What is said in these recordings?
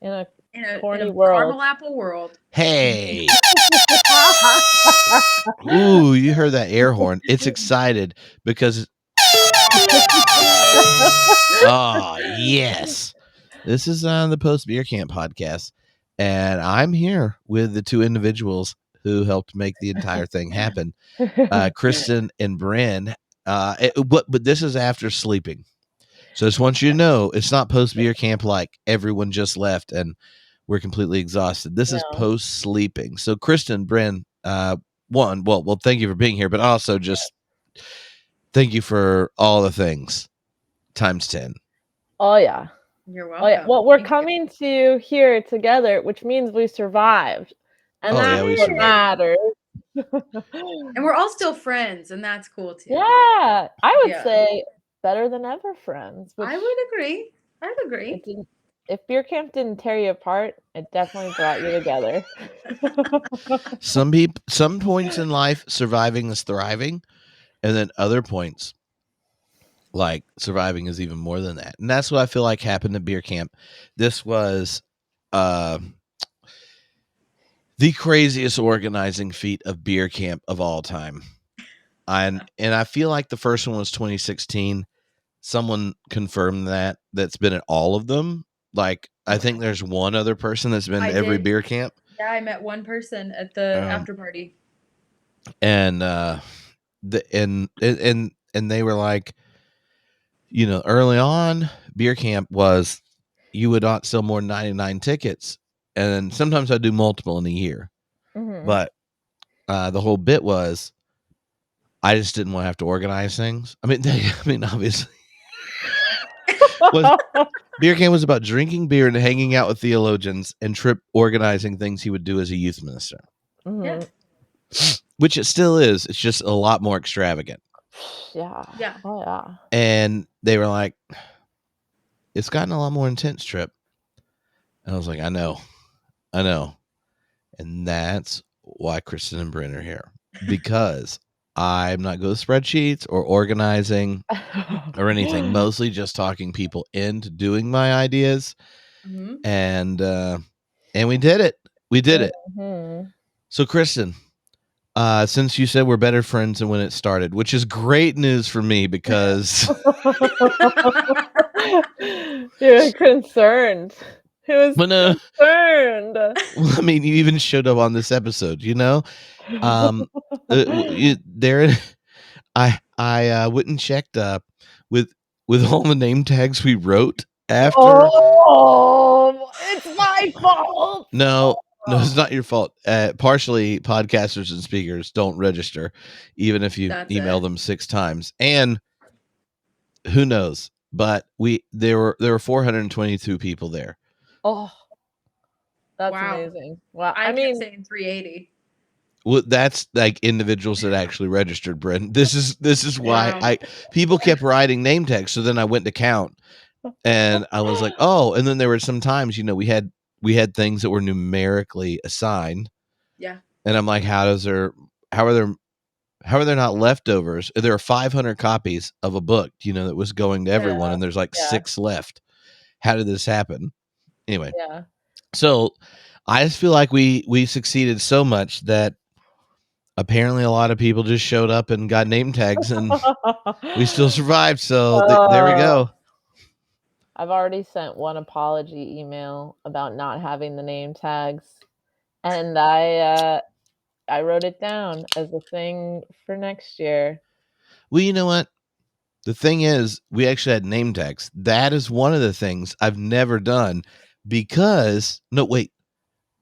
in a in a corny world. caramel apple world. Hey. Ooh, you heard that air horn. It's excited because yes. This is the Post Beer Camp podcast, and I'm here with the two individuals who helped make the entire thing happen, Kristen and Bryn. But this is after sleeping, so I just want you to know it's not Post Beer Camp like everyone just left and we're completely exhausted. This is post sleeping. So Kristen, Bryn, well, thank you for being here, but also just thank you for all the things times 10. Oh yeah. You're welcome. Oh, yeah. Well, we're coming to here together, which means we survived. And that's we what survived. matters. And we're all still friends, and that's cool too. Yeah. I would say better than ever friends. I would agree. I'd agree. If Beer Camp didn't tear you apart, it definitely brought you together. Some points in life, surviving is thriving. And then other points, like surviving is even more than that. And that's what I feel like happened at Beer Camp. This was the craziest organizing feat of Beer Camp of all time. And I feel like the first one was 2016. Someone confirmed that's been at all of them. Like, I think there's one other person that's been to every Beer Camp. Yeah, I met one person at the after party. And and they were like, early on, Beer Camp was you would not sell more than 99 tickets, and sometimes I do multiple in a year. Mm-hmm. But the whole bit was I just didn't want to have to organize things. I mean, obviously, Beer Camp was about drinking beer and hanging out with theologians, and Tripp organizing things he would do as a youth minister. Mm-hmm. Yeah. Which it still is. It's just a lot more extravagant. Yeah. Yeah. Oh, yeah. And they were like, it's gotten a lot more intense, Tripp. And I was like, I know. And that's why Kristen and Bryn are here. Because I'm not good with spreadsheets or organizing or anything. Mostly just talking people into doing my ideas. Mm-hmm. And we did it. Mm-hmm. So, Kristen, since you said we're better friends than when it started, which is great news for me because you're concerned. He was concerned. Well, I mean, you even showed up on this episode, I went and checked with all the name tags we wrote after. Oh, it's my fault. No, it's not your fault. Partially, podcasters and speakers don't register, even if you email them 6 times. And who knows? But there were 422 people there. Oh, that's amazing! Wow, I mean, saying 380. Well, that's like individuals that actually registered, Brent. This is why people kept writing name tags. So then I went to count, and I was like, oh. And then there were some times, we had things that were numerically assigned. Yeah. And I'm like, how are there not leftovers? There are 500 copies of a book, that was going to everyone, and there's like 6 left. How did this happen? Anyway. Yeah. So I just feel like we succeeded so much that apparently a lot of people just showed up and got name tags, and we still survived. So there we go. I've already sent one apology email about not having the name tags, and I wrote it down as a thing for next year. Well, you know what? The thing is, we actually had name tags. That is one of the things I've never done because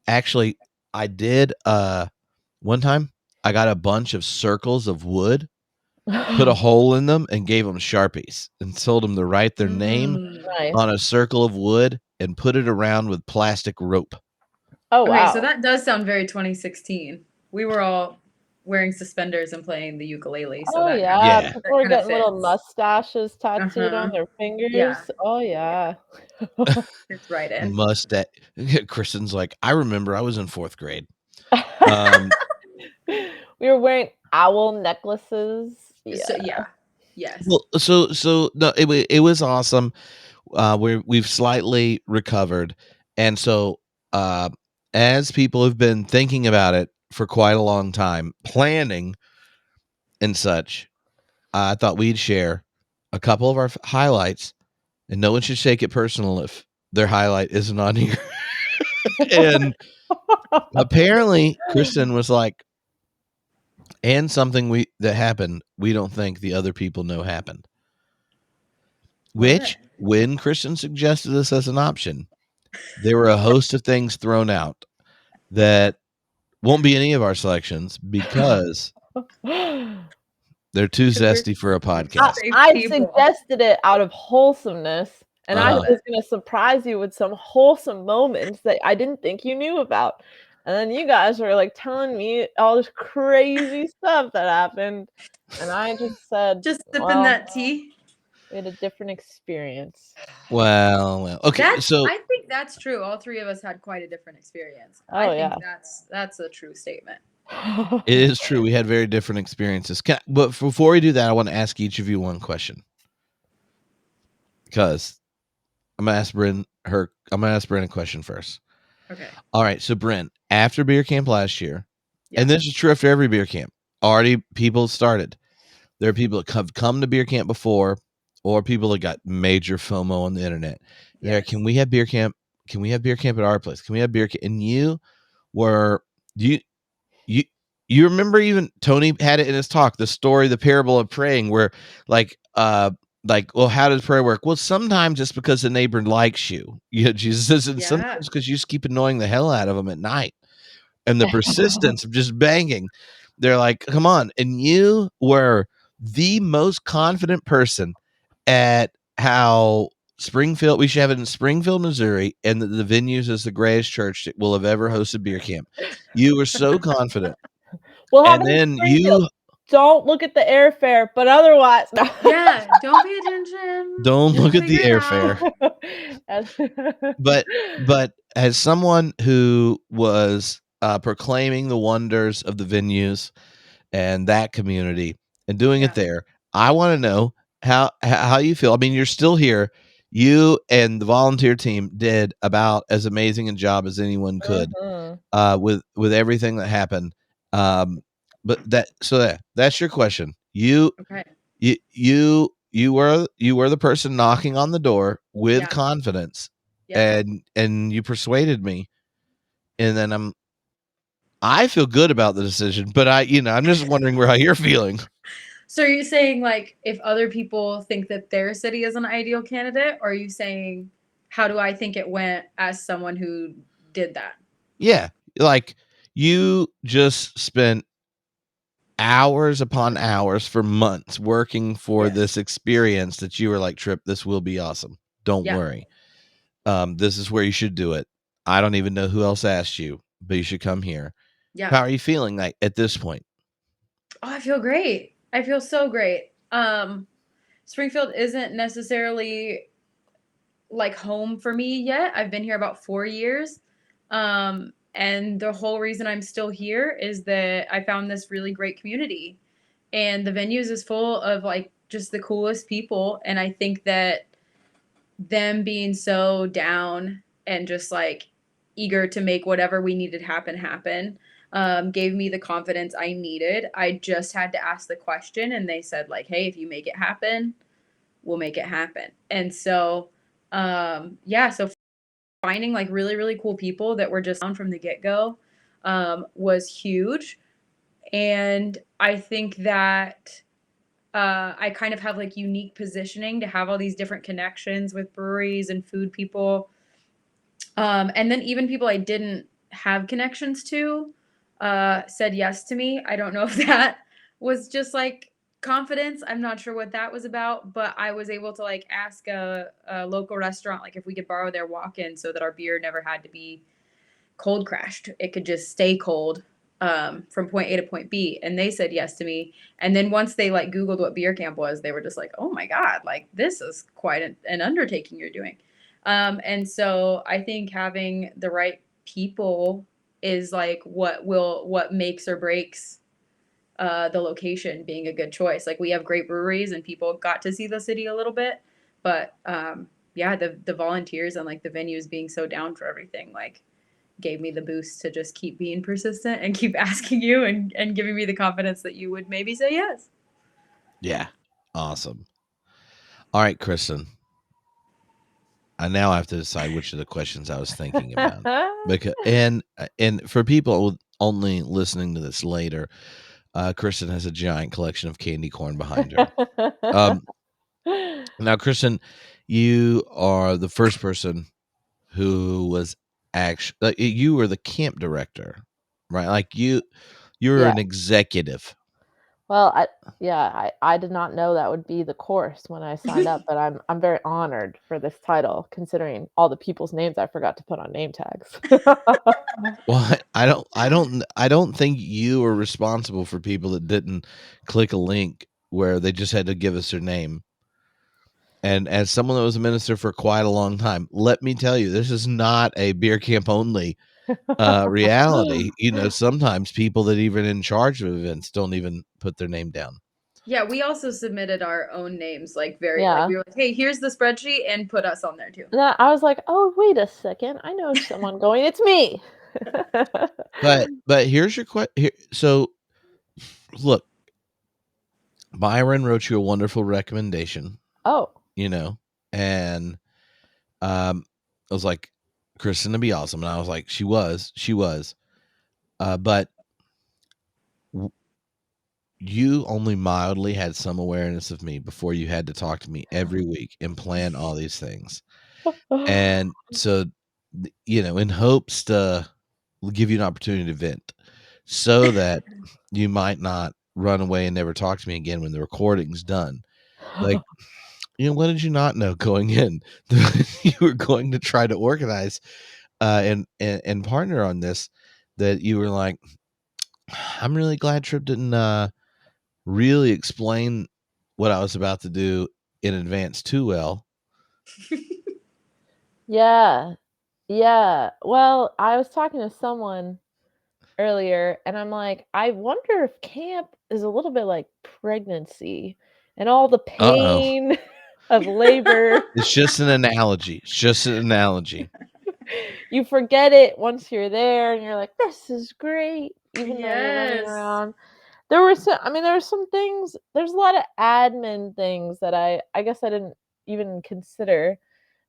actually I did one time. I got a bunch of circles of wood, put a hole in them, and gave them Sharpies and told them to write their name on a circle of wood and put it around with plastic rope. Oh, wow. Okay, so that does sound very 2016. We were all wearing suspenders and playing the ukulele. So people were getting little mustaches tattooed on their fingers. Yeah. Oh, yeah. It's right in. Mustache. Kristen's like, I remember I was in 4th grade. We were wearing owl necklaces. Yeah. So, yes. Well, so no, it was awesome. We've slightly recovered, And so, as people have been thinking about it for quite a long time, planning and such, I thought we'd share a couple of our highlights, and no one should take it personal if their highlight isn't on here. And apparently, Kristen was like, and something that happened we don't think the other people know happened. Which, when Kristen suggested this as an option, there were a host of things thrown out that won't be any of our selections because they're too zesty for a podcast. I suggested it out of wholesomeness, and I was going to surprise you with some wholesome moments that I didn't think you knew about. And then you guys were like telling me all this crazy stuff that happened. And I just said, just sipping that tea. We had a different experience. Well, okay. So I think that's true. All three of us had quite a different experience. I think that's a true statement. It is true. We had very different experiences. But before we do that, I want to ask each of you one question. Because I'm gonna ask Bryn a question first. Okay. All right. So Bryn, after beer camp last year, and this is true after every beer camp, already people started. There are people that have come to beer camp before, or people that got major FOMO on the internet. There, can we have beer camp? Can we have beer camp at our place? Can we have beer camp? And you remember, even Tony had it in his talk, the story, the parable of praying, where well, how does prayer work? Well, sometimes it's because the neighbor likes you. Jesus says, and sometimes because you just keep annoying the hell out of them at night. And the persistence of just banging. They're like, come on. And you were the most confident person at how Springfield, we should have it in Springfield, Missouri, and the venues is the greatest church that will have ever hosted beer camp. You were so confident. Well, and then don't look at the airfare, but otherwise, no. Yeah, don't pay attention. Don't look at the airfare. But as someone who was proclaiming the wonders of the venues and that community and doing it there, I want to know how you feel. I mean, you're still here. You and the volunteer team did about as amazing a job as anyone could with everything that happened. But that's your question. You were the person knocking on the door with confidence, and you persuaded me, and then I feel good about the decision, but I'm just wondering how you're feeling. So are you saying, like, if other people think that their city is an ideal candidate, or are you saying, how do I think it went as someone who did that? Yeah, like, you just spent hours upon hours for months working for this experience that you were like, Tripp, this will be awesome. Don't worry. This is where you should do it. I don't even know who else asked you, but you should come here. Yeah. How are you feeling like at this point? Oh, I feel great. I feel so great. Springfield isn't necessarily like home for me yet. I've been here about 4 years. And the whole reason I'm still here is that I found this really great community, and the venues is full of like just the coolest people. And I think that them being so down and just like eager to make whatever we needed happen, gave me the confidence I needed. I just had to ask the question, and they said, like, hey, if you make it happen, we'll make it happen. And so, so finding like really, really cool people that were just down from the get-go was huge. And I think that I kind of have like unique positioning to have all these different connections with breweries and food people. And then even people I didn't have connections to said yes to me. I don't know if that was just like confidence. I'm not sure what that was about, but I was able to like ask a local restaurant like if we could borrow their walk-in so that our beer never had to be cold crashed. It could just stay cold from point A to point B. And they said yes to me. And then once they like Googled what beer camp was, they were just like, oh my God, like this is quite an undertaking you're doing. And so I think having the right people is like what makes or breaks the location being a good choice. Like we have great breweries and people got to see the city a little bit, but yeah, the volunteers and like the venues being so down for everything, like gave me the boost to just keep being persistent and keep asking you and giving me the confidence that you would maybe say yes. Yeah. Awesome. All right, Kristen. I now have to decide which of the questions I was thinking about. Because and for people only listening to this later, Kristen has a giant collection of candy corn behind her. Now, Kristen, you are the first person who was actually you were the camp director, right? Like you're Yeah. an executive. Well, I did not know that would be the course when I signed up, but I'm very honored for this title, considering all the people's names I forgot to put on name tags. Well, I don't think you were responsible for people that didn't click a link where they just had to give us their name. And as someone that was a minister for quite a long time, let me tell you, this is not a beer camp only reality. You know, sometimes people that even in charge of events don't even put their name down. Yeah, we also submitted our own names, like very Yeah. like we were like, hey, here's the spreadsheet and put us on there too. And I was like, oh, wait a second, I know someone going. It's me. But here's your question. So, look, Byron wrote you a wonderful recommendation. Oh, You know, and I was like, Kristen to be awesome, and I was like, she was, but you only mildly had some awareness of me before you had to talk to me every week and plan all these things. And so, you know, in hopes to give you an opportunity to vent so that you might not run away and never talk to me again when the recording's done. Like, you know, what did you not know going in? You were going to try to organize and partner on this, that you were like, I'm really glad Tripp didn't really explain what I was about to do in advance too well. yeah. Yeah. Well, I was talking to someone earlier and I'm like, I wonder if camp is a little bit like pregnancy and all the Uh-oh. pain of labor. It's just an analogy. It's just an analogy. You forget it once you're there and you're like, this is great, even though you're running Yes. around. There were some things, there's a lot of admin things that I guess I didn't even consider.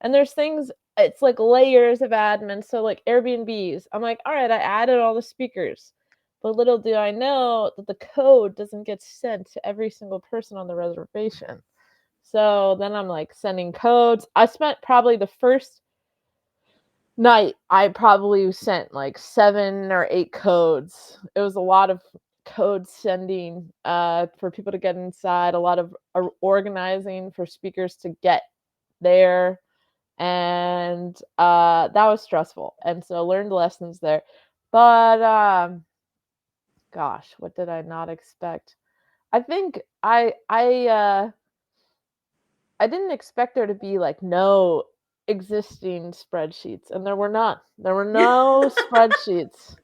And there's things, it's like layers of admin. So like Airbnbs, I'm like, all right, I added all the speakers. But little do I know that the code doesn't get sent to every single person on the reservation. So then I'm like sending codes. I spent probably the first night, I probably sent like 7 or 8 codes. It was a lot of code sending for people to get inside, a lot of organizing for speakers to get there. And that was stressful. And so learned lessons there. But gosh, what did I not expect? I think I didn't expect there to be like no existing spreadsheets, and there were none. There were no spreadsheets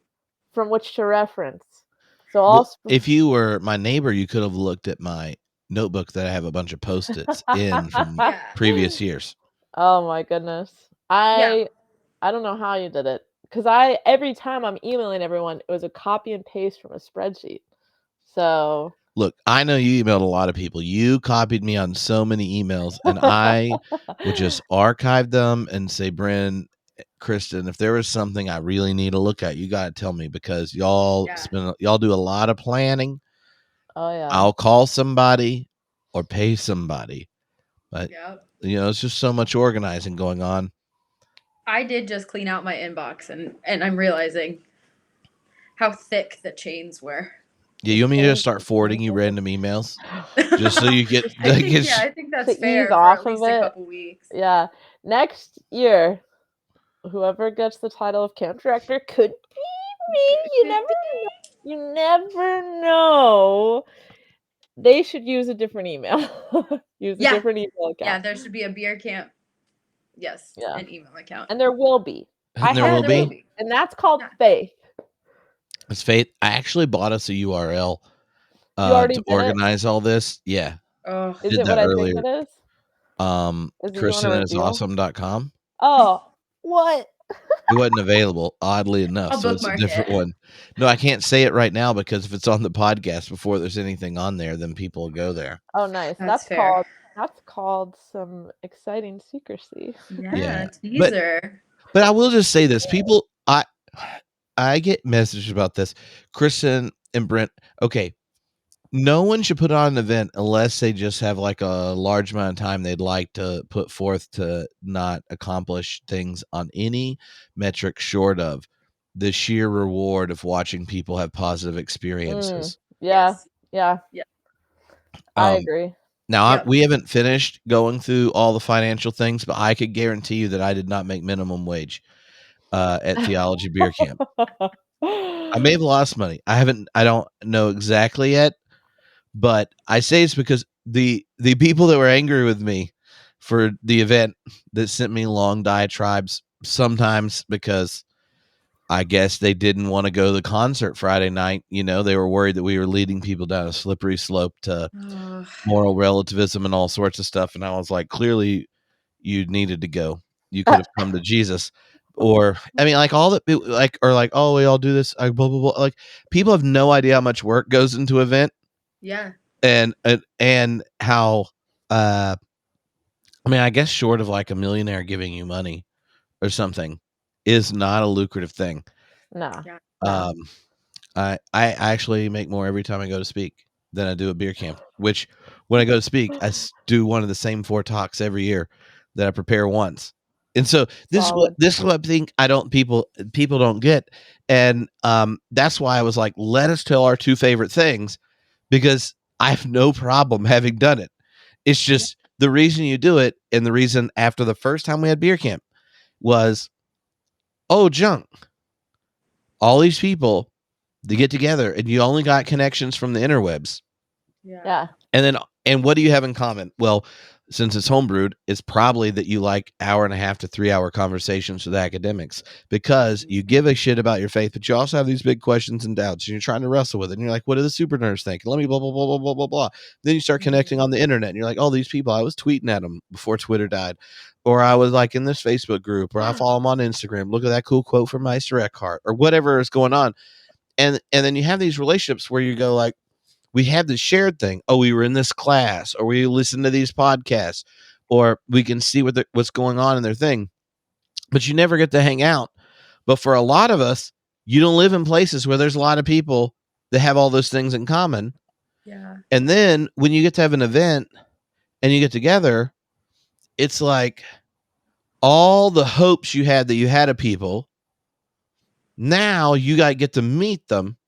from which to reference. So all if you were my neighbor, you could have looked at my notebook that I have a bunch of Post-its in from Yeah. previous years. Oh my goodness. Yeah. I don't know how you did it, because every time I'm emailing everyone, it was a copy and paste from a spreadsheet. So Look, I know you emailed a lot of people. You copied me on so many emails, and I would just archive them and say, Bryn, Kristen, if there was something I really need to look at, you got to tell me, because y'all do a lot of planning. Oh yeah. I'll call somebody or pay somebody, but Yep. you know, it's just so much organizing going on. I did just clean out my inbox and I'm realizing how thick the chains were. Yeah, you want me to just start forwarding you random emails just so you get I think that's to fair ease for off at least of a it. couple weeks. Yeah. Next year, whoever gets the title of camp director could be me. You never know. They should use a different email. Use a Yeah. different email account. Yeah, there should be a beer camp. Yes, Yeah. an email account. And there will be. And there will be. And that's called Yeah. faith. It's Faith. I actually bought us a URL You already to did it? organize all this. Yeah. Oh, Is Did it that what I earlier. think it is? KristenIsAwesome.com. Oh, what? It wasn't available, oddly enough. I'll So it's a bookmark different it. one. No, I can't say it right now because if it's on the podcast before there's anything on there, then people will go there. Oh, nice. That's fair. That's called some exciting secrecy. Yeah, But teaser. I will just say this. People, I get messages about this. Kristen and Brent, okay, no one should put on an event unless they just have like a large amount of time they'd like to put forth to not accomplish things on any metric short of the sheer reward of watching people have positive experiences. Yeah. Yes. Yeah. Yeah. I agree. Now, Yep. we haven't finished going through all the financial things, but I could guarantee you that I did not make minimum wage at Theology Beer Camp. I may have lost money. I don't know exactly yet, but I say it's because the people that were angry with me for the event that sent me long diatribes, sometimes because I guess they didn't want to go to the concert Friday night. You know, they were worried that we were leading people down a slippery slope to moral relativism and all sorts of stuff. And I was like, clearly you needed to go. You could have come to Jesus. Or I mean, like all that, like, or like, oh, we all do this, like, blah blah blah. Like, people have no idea how much work goes into an event. Yeah. And how I mean, I guess short of like a millionaire giving you money or something is not a lucrative thing. Nah. Yeah. I actually make more every time I go to speak than I do at beer camp, which when I go to speak, I do one of the same 4 talks every year that I prepare once. And so this is what I think people don't get. And that's why I was like, let us tell our 2 favorite things, because I have no problem having done it. It's just the reason you do it, and the reason after the first time we had beer camp was, oh, junk. All these people, they get together and you only got connections from the interwebs. Yeah. And what do you have in common? Well, since it's homebrewed, it's probably that you like 1.5 to 3 hour conversations with academics, because you give a shit about your faith, but you also have these big questions and doubts and you're trying to wrestle with it. And you're like, what do the super nerds think? Let me blah, blah, blah, blah, blah, blah, blah. Then you start connecting on the internet and you're like, oh, these people, I was tweeting at them before Twitter died. Or I was like in this Facebook group, or I follow them on Instagram. Look at that cool quote from Meister Eckhart, or whatever is going on. And then you have these relationships where you go like, we have this shared thing. Oh, we were in this class, or we listen to these podcasts, or we can see what's going on in their thing. But you never get to hang out. But for a lot of us, you don't live in places where there's a lot of people that have all those things in common. Yeah. And then when you get to have an event and you get together, it's like all the hopes you had that you had of people, now you got to get to meet them,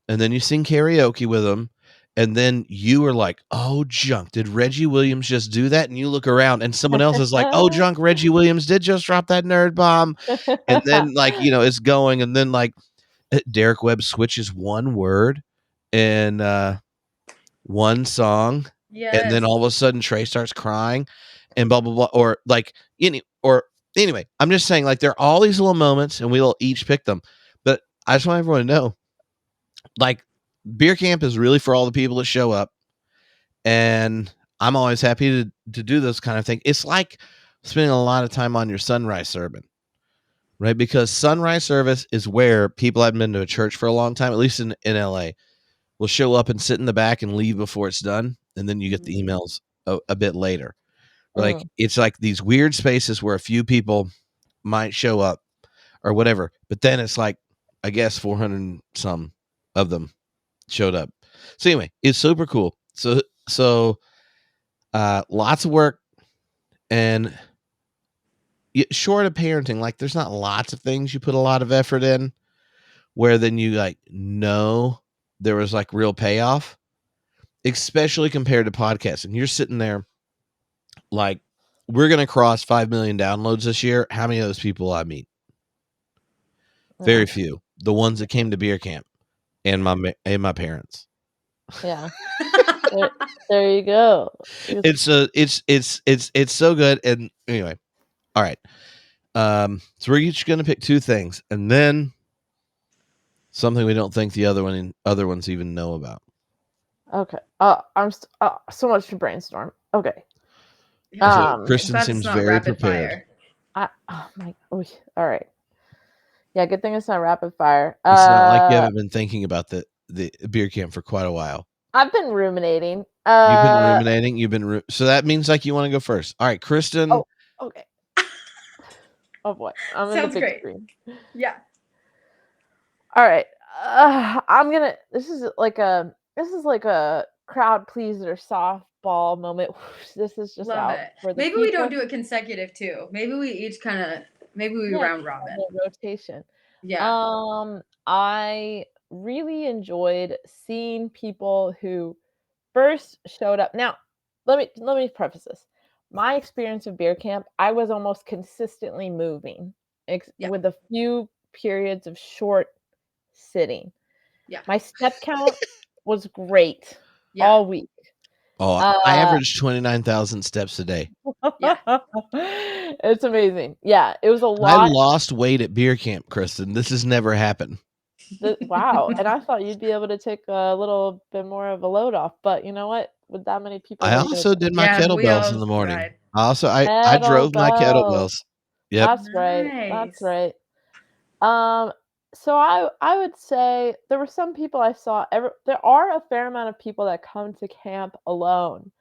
and then you sing karaoke with them. And then you were like, oh, junk, did Reggie Williams just do that? And you look around and someone else is like, oh, junk, Reggie Williams did just drop that nerd bomb. And then, like, you know, it's going. And then, like, Derek Webb switches one word in one song. Yes. And then all of a sudden Trey starts crying and blah, blah, blah. Or like, anyway, I'm just saying, like, there are all these little moments and we'll each pick them. But I just want everyone to know, like, beer camp is really for all the people that show up. And I'm always happy to do this kind of thing. It's like spending a lot of time on your sunrise sermon, right? Because sunrise service is where people haven't been to a church for a long time, at least in LA, will show up and sit in the back and leave before it's done. And then you get the emails a bit later. Like, it's like these weird spaces where a few people might show up or whatever. But then it's like, I guess 400 some of them showed up. So anyway, it's super cool. So lots of work, and short of parenting, like, there's not lots of things you put a lot of effort in where then you like know there was like real payoff, especially compared to podcasting. You're sitting there like, we're going to cross 5 million downloads this year. How many of those people I meet? Very few. The ones that came to beer camp and my parents. Yeah. There you go. It's so good. And anyway, all right. So we're each going to pick 2 things, and then something we don't think the other ones even know about. Okay. I'm so much to brainstorm. Okay. Kristen Glad seems it's not very rapid prepared. fire. Oh my, all right. Yeah, good thing it's not rapid fire. It's not like you haven't been thinking about the beer camp for quite a while. I've been ruminating. You've been ruminating. So that means like you want to go first. All right, Kristen. Oh, okay. Oh boy, I'm in the Sounds big great. screen. Yeah. All right, I'm gonna. This is like a crowd pleaser softball moment. This is just Love out it. for the Maybe people. we don't do it consecutive too. Maybe we each round robin. Rotation. Yeah. I really enjoyed seeing people who first showed up. Now, let me preface this. My experience of beer camp, I was almost consistently moving, Yeah. with a few periods of short sitting. Yeah. My step count was great Yeah. all week. Oh, I averaged 29,000 steps a day. Yeah. It's amazing. Yeah, it was a I lot. lost weight at beer camp, Kristen. This has never happened. Wow, and I thought you'd be able to take a little bit more of a load off, but you know what? With that many people, I also did my kettlebells in the morning. Tried. I drove my kettlebells. Yep. That's right. That's Nice. right. So I would say there were some people I saw. There are a fair amount of people that come to camp alone,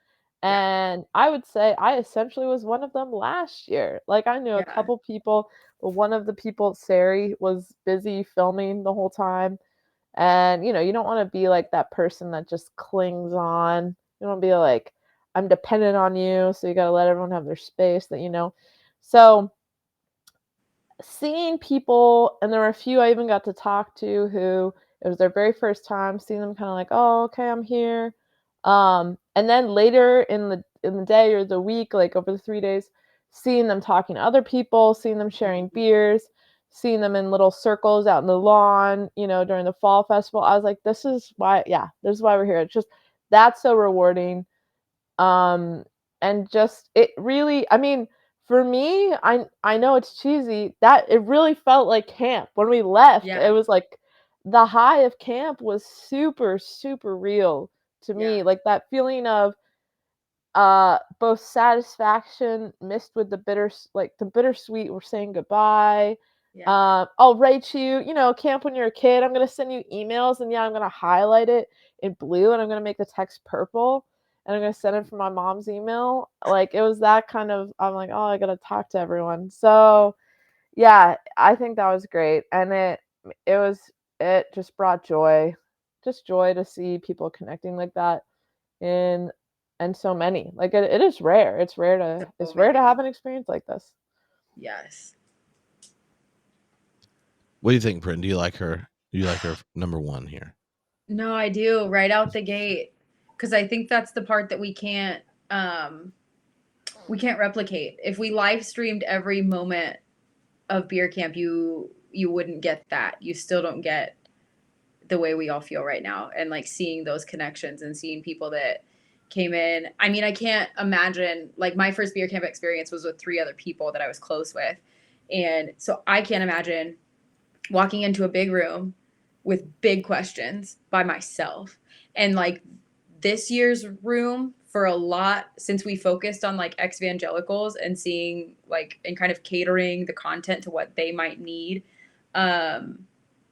Yeah. and I would say I essentially was one of them last year. Like I knew a Yeah. couple people, but one of the people, Sari, was busy filming the whole time. And you don't want to be like that person that just clings on. You want to be like, I'm dependent on you, so you got to let everyone have their space that. So seeing people, and there were a few I even got to talk to who it was their very first time, seeing them kind of like, oh, okay, I'm here. And then later in the day or the week, like over the 3 days, seeing them talking to other people, seeing them sharing beers, seeing them in little circles out in the lawn, during the fall festival. I was like, this is why we're here. It's just that's so rewarding. And just it really, I mean, for me, I know it's cheesy, that it really felt like camp. When we left, Yeah. it was like the high of camp was super, super real to me. Yeah. Like that feeling of both satisfaction mixed with the bittersweet, we're saying goodbye. Yeah. I'll write you, camp when you're a kid, I'm gonna send you emails, and I'm gonna highlight it in blue, and I'm gonna make the text purple, and I'm gonna send it from my mom's email. Like it was that kind of, I'm like, oh, I gotta talk to everyone. So yeah, I think that was great. And it just brought joy. Just joy to see people connecting like that in and so many. Like it is rare. It's rare to have an experience like this. Yes. What do you think, Bryn? Do you like her? Do you like her number one here? No, I do right out the gate, because I think that's the part that we can't replicate. If we live streamed every moment of beer camp, you wouldn't get that. You still don't get the way we all feel right now, and like seeing those connections and seeing people that came in. I mean, I can't imagine, like my first beer camp experience was with 3 other people that I was close with. And so I can't imagine walking into a big room with big questions by myself. And like this year's room, for a lot, since we focused on like ex-evangelicals and seeing like and kind of catering the content to what they might need,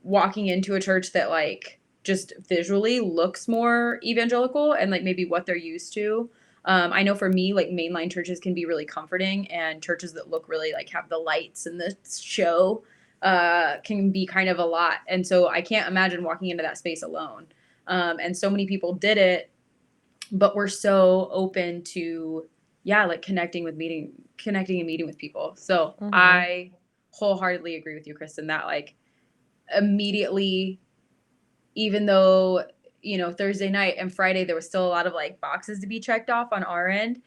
walking into a church that like just visually looks more evangelical and like maybe what they're used to. I know for me, like mainline churches can be really comforting, and churches that look really like have the lights and the show can be kind of a lot. And so I can't imagine walking into that space alone. And so many people did it, but we're so open to, like connecting and meeting with people. So I wholeheartedly agree with you, Kristen, that like immediately, even though, Thursday night and Friday, there was still a lot of like boxes to be checked off on our end.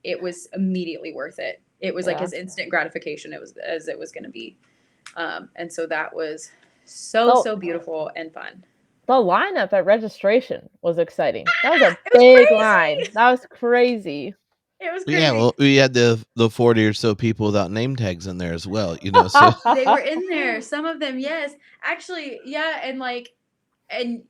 It was immediately worth it. It was like as instant gratification as it was going to be. And so that was so beautiful and fun. The lineup at registration was exciting. That was a big line. That was crazy. It was crazy. Yeah, well, we had the 40 or so people without name tags in there as well, so they were in there. Some of them, yes. Actually, yeah, and like and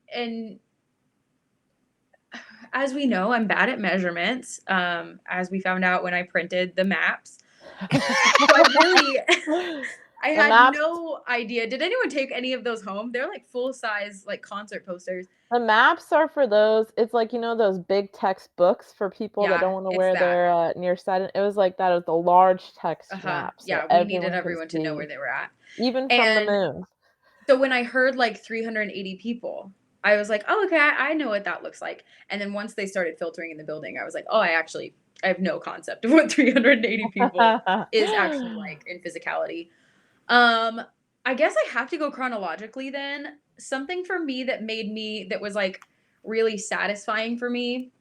as we know, I'm bad at measurements, as we found out when I printed the maps. So I had maps- no idea. Did anyone take any of those home? They're like full-size, like concert posters. The maps are for those, it's like, those big textbooks for people that don't want to wear their nearsighted. It was like that. It was the large text maps. Yeah, so we needed everyone to know where they were at. Even from the moon. So when I heard like 380 people, I was like, oh, okay, I know what that looks like. And then once they started filtering in the building, I was like, oh, I have no concept of what 380 people is actually like in physicality. I guess I have to go chronologically then. Something for me that was like really satisfying for me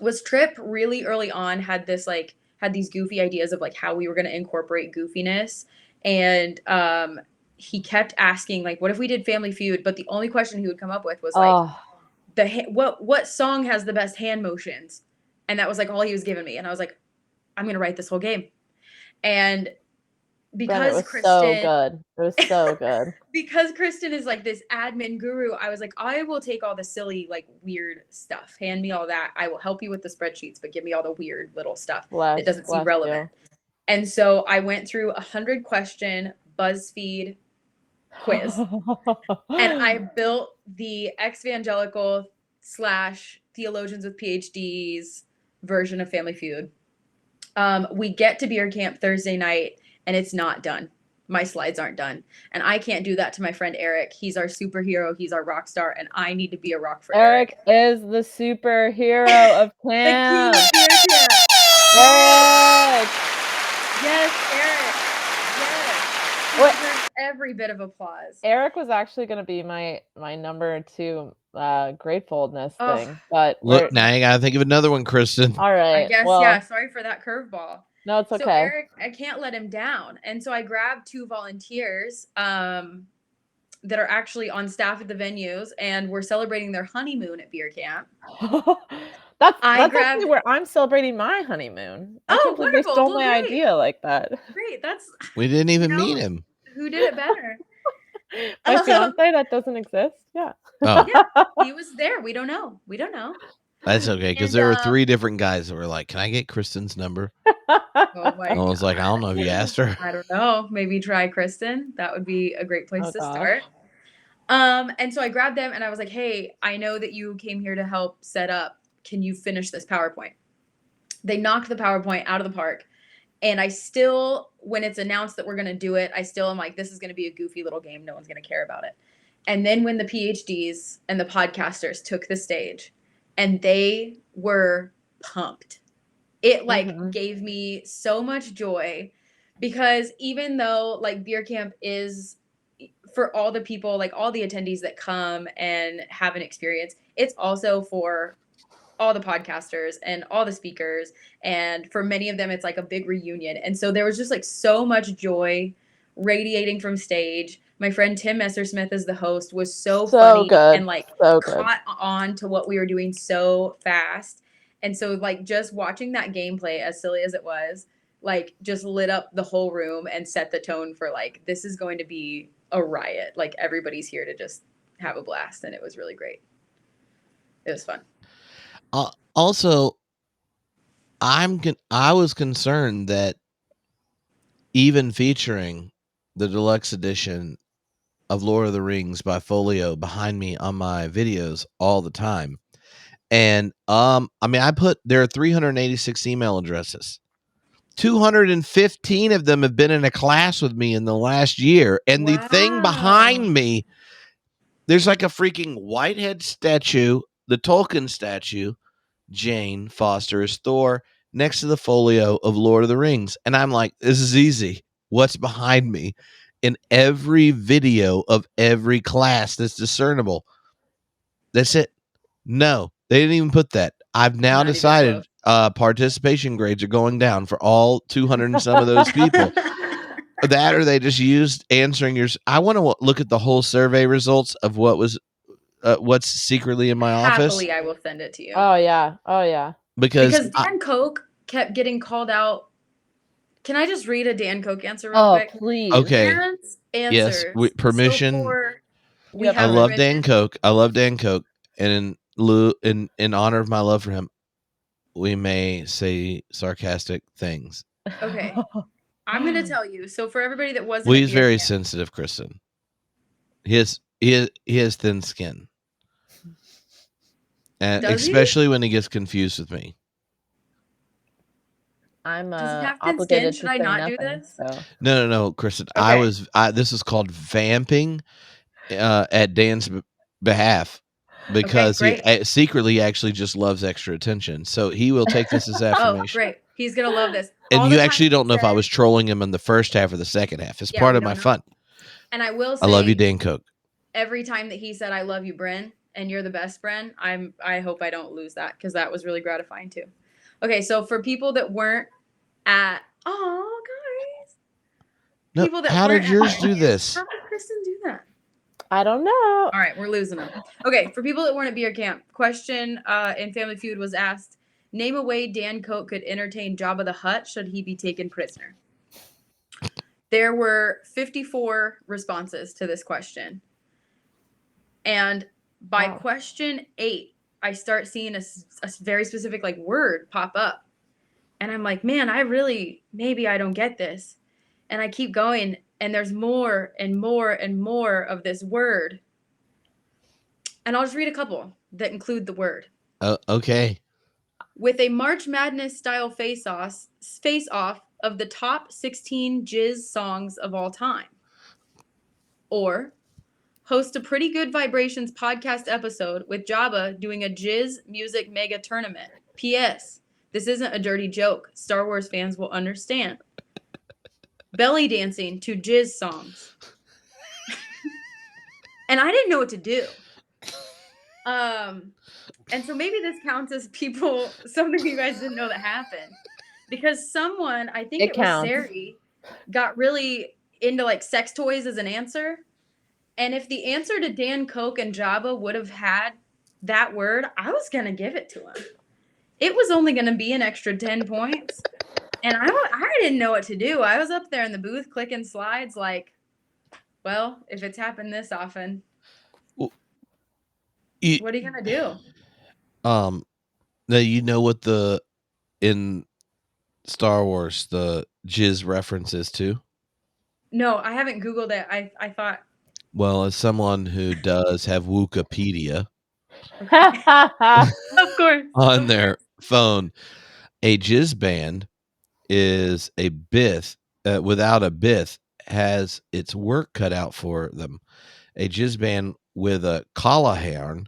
was Tripp really early on had these goofy ideas of like how we were going to incorporate goofiness. And he kept asking like, what if we did Family Feud? But the only question he would come up with was like, what song has the best hand motions? And that was like all he was giving me. And I was like, I'm going to write this whole game. And because Kristen, so good. It was so good. Because Kristen is like this admin guru, I was like, I will take all the silly, like weird stuff. Hand me all that. I will help you with the spreadsheets, but give me all the weird little stuff that doesn't seem relevant. And so I went through 100-question BuzzFeed quiz, and I built the ex-evangelical / theologians with PhDs version of Family Feud. We get to beer camp Thursday night, and it's not done. My slides aren't done. And I can't do that to my friend Eric. He's our superhero. He's our rock star. And I need to be a rock for Eric. Eric is the superhero of camp. The king of beer camp. Eric! Yes, Eric. Yes. He deserves every bit of applause. Eric was actually going to be my number 2 gratefulness thing. But look, now you got to think of another one, Kristen. All right. I guess, yeah. Sorry for that curveball. No, it's okay. So Eric, I can't let him down. And so I grabbed 2 volunteers that are actually on staff at the venues, and we're celebrating their honeymoon at beer camp. That's actually where I'm celebrating my honeymoon. I can't believe they stole my idea like that. Great. We didn't even meet him. Who did it better? My fiance that doesn't exist. Yeah. Oh. Yeah, he was there. We don't know. That's okay, because there were 3 different guys that were like, can I get Kristen's number? Oh my I was like, I don't know if you asked her. I don't know. Maybe try Kristen. That would be a great place to start. And so I grabbed them and I was like, hey, I know that you came here to help set up. Can you finish this PowerPoint? They knocked the PowerPoint out of the park. And I still, when it's announced that we're going to do it, I still am like, this is going to be a goofy little game. No one's going to care about it. And then when the PhDs and the podcasters took the stage and they were pumped, it like gave me so much joy, because even though like beer camp is for all the people, like all the attendees that come and have an experience, it's also for all the podcasters and all the speakers. And for many of them, it's like a big reunion. And so there was just like so much joy radiating from stage. My friend Tim Messersmith as the host was so funny good. and like caught on to what we were doing so fast. And so like just watching that gameplay, as silly as it was, like just lit up the whole room and set the tone for like, this is going to be a riot. Like everybody's here to just have a blast. And it was really great. It was fun. Also, I was concerned that even featuring the deluxe edition of Lord of the Rings by Folio behind me on my videos all the time, and I mean, there are 386 email addresses. 215 of them have been in a class with me in the last year, and the thing behind me, there's like a freaking Whitehead statue, the Tolkien statue. Jane Foster is Thor next to the folio of Lord of the Rings. And I'm like, this is easy. What's behind me? In every video of every class that's discernible. That's it. No, they didn't even put that. I've now decided participation grades are going down for all 200 and some of those people. That, or they just used answering yours. I want to look at the whole survey results of what's secretly in my office. Happily, I will send it to you. Oh yeah. Because Dan Koch kept getting called out. Can I just read a Dan Koch answer real quick? Please. Okay. Parents answers. Yes, permission. So I love Dan Koch. And Lou, in honor of my love for him, we may say sarcastic things. Okay. I'm going to tell you. So for everybody that wasn't Well, at he's beer very camp, sensitive, Kristen. He has thin skin, and does he? especially when he gets confused with me. I'm Does he have thin skin? obligated Should to I say not do nothing. this? So No, Kristen. Okay. This is called vamping at Dan's behalf because great. he secretly actually just loves extra attention. So he will take this as Oh, affirmation. great. He's going to love this. And All you the time actually he don't know if I said- was trolling him in the first half or the second half. It's Yeah, part we of my don't know. fun. And I will I love you, say, Dan Cook. every time that he said, I love you, Bryn, and you're the best, Bryn, I hope I don't lose that because that was really gratifying too. Okay, so for people that weren't at, oh, guys. No, People that how weren't did at yours beer do camp, this? how did Kristen do that? I don't know. All right, we're losing them. Okay, for people that weren't at beer camp, question in Family Feud was asked, name a way Dan Coke could entertain Jabba the Hutt should he be taken prisoner. There were 54 responses to this question. And by Wow. question 8, I start seeing a very specific like word pop up. And I'm like, man, maybe I don't get this. And I keep going, and there's more and more and more of this word. And I'll just read a couple that include the word. Okay. With a March Madness style face-off of the top 16 jizz songs of all time. Or host a Pretty Good Vibrations podcast episode with Jabba doing a jizz music mega tournament. P.S. This isn't a dirty joke. Star Wars fans will understand. Belly dancing to jizz songs. And I didn't know what to do. And so maybe this counts as something you guys didn't know that happened. Because someone, I think it was counts. Sari, got really into like sex toys as an answer. And if the answer to Dan Coke and Jabba would have had that word, I was going to give it to him. It was only going to be an extra 10 points. And I didn't know what to do. I was up there in the booth clicking slides like, well, if it's happened this often, what are you going to do? Now you know what in Star Wars the jizz reference is to? No, I haven't Googled it. I thought. Well, as someone who does have Wikipedia Of course. on their phone, a jizz band is a bith without a bith has its work cut out for them. A jizz band with a Callahan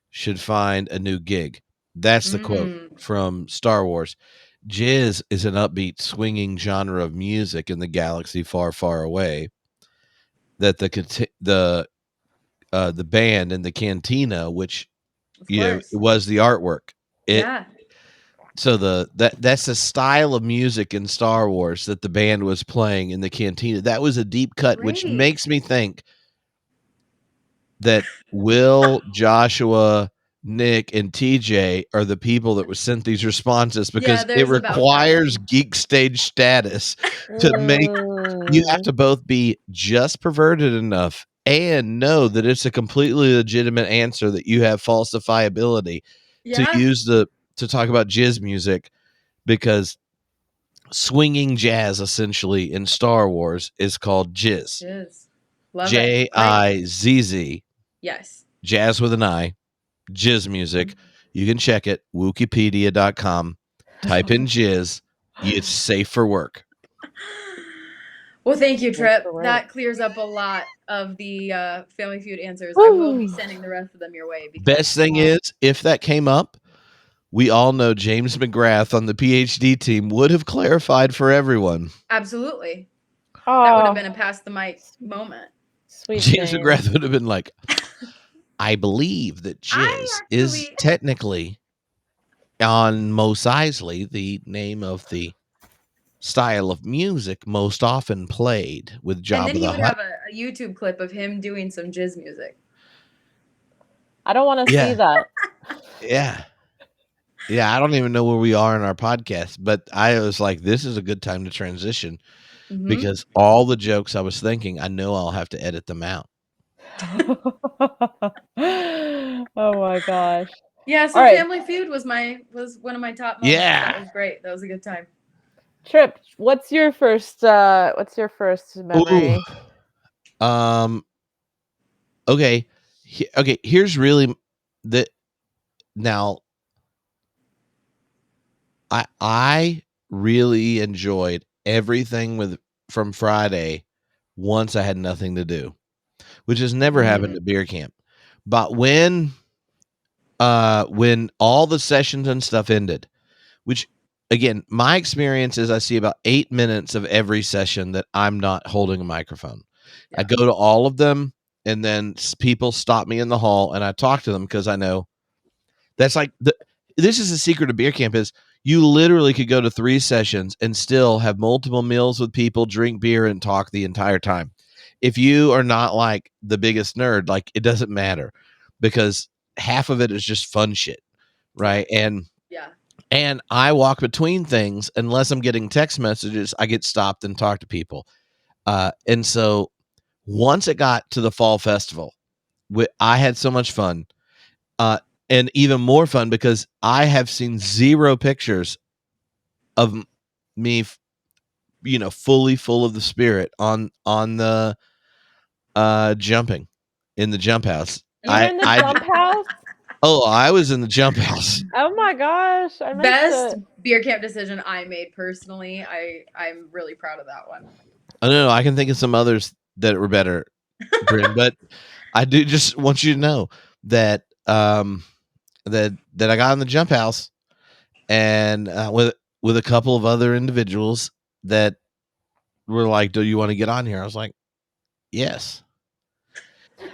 should find a new gig. That's the quote from Star Wars. Jizz is an upbeat, swinging genre of music in the galaxy far, far away. That the band in the cantina, which was the artwork. Yeah. So that's a style of music in Star Wars that the band was playing in the cantina. That was a deep cut, which makes me think that Will, Joshua, Nick, and TJ are the people that were sent these responses because it requires geek stage status to make. You have to both be just perverted enough and know that it's a completely legitimate answer that you have falsifiability to use to talk about jizz music, because swinging jazz essentially in Star Wars is called jizz. Jizz. Yes. Jazz with an I. Jizz music. You can check it. Wikipedia.com. Type in jizz. It's safe for work. Well, thank you, Tripp. That clears up a lot of the Family Feud answers. I will be sending the rest of them your way. Best thing is, if that came up, we all know James McGrath on the PhD team would have clarified for everyone. Absolutely. That would have been a pass the mic moment. Sweet James McGrath would have been like, I believe that jizz is technically on Mos Eisley the name of the style of music most often played with Jabba the Hutt. And then he would have a YouTube clip of him doing some jizz music. I don't want to see that. Yeah. Yeah, I don't even know where we are in our podcast, but I was like, this is a good time to transition because all the jokes I was thinking, I know I'll have to edit them out. Oh my gosh. Yeah, so All right. Family Feud was one of my top moments. Yeah. That was great. That was a good time. Tripp, what's your first memory? Ooh. Okay. Okay, here's really the now I really enjoyed everything from Friday once I had nothing to do, which has never happened at beer camp. But when all the sessions and stuff ended, which again, my experience is I see about 8 minutes of every session that I'm not holding a microphone. I go to all of them, and then people stop me in the hall and I talk to them because I know that's like this is the secret of beer camp is you literally could go to 3 sessions and still have multiple meals with people, drink beer, and talk the entire time. If you are not like the biggest nerd, like it doesn't matter because half of it is just fun shit, right? And I walk between things unless I'm getting text messages. I get stopped and talk to people. And so once it got to the fall festival, I had so much fun. And even more fun because I have seen 0 pictures of me, fully full of the spirit on the jumping in the jump house. You were in the jump house? Oh, I was in the jump house. Oh my gosh, I missed Best it. beer camp decision I made personally. I'm really proud of that one. I don't know. I can think of some others that were better, Bryn, but I do just want you to know that that I got in the jump house and with a couple of other individuals that were like, "Do you want to get on here?" I was like, "Yes."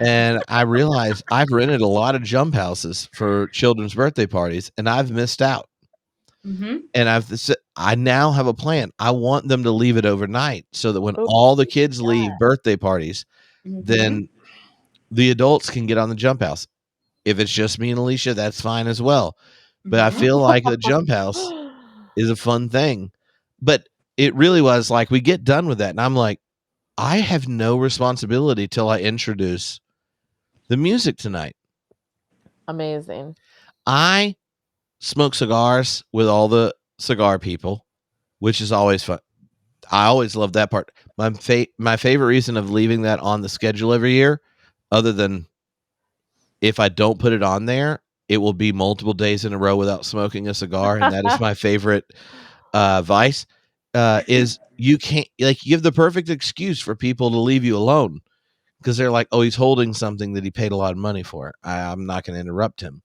And I realized I've rented a lot of jump houses for children's birthday parties, and I've missed out. And I now have a plan. I want them to leave it overnight so that when all the kids leave birthday parties, then the adults can get on the jump house. If it's just me and Alicia, that's fine as well. But I feel like the jump house is a fun thing. But it really was like we get done with that, and I'm like, I have no responsibility till I introduce the music tonight. Amazing. I smoke cigars with all the cigar people, which is always fun. I always love that part. My favorite reason of leaving that on the schedule every year, other than if I don't put it on there, it will be multiple days in a row without smoking a cigar, and that is my favorite vice. Is you can't you have the perfect excuse for people to leave you alone because they're like, oh, he's holding something that he paid a lot of money for. I'm not going to interrupt him.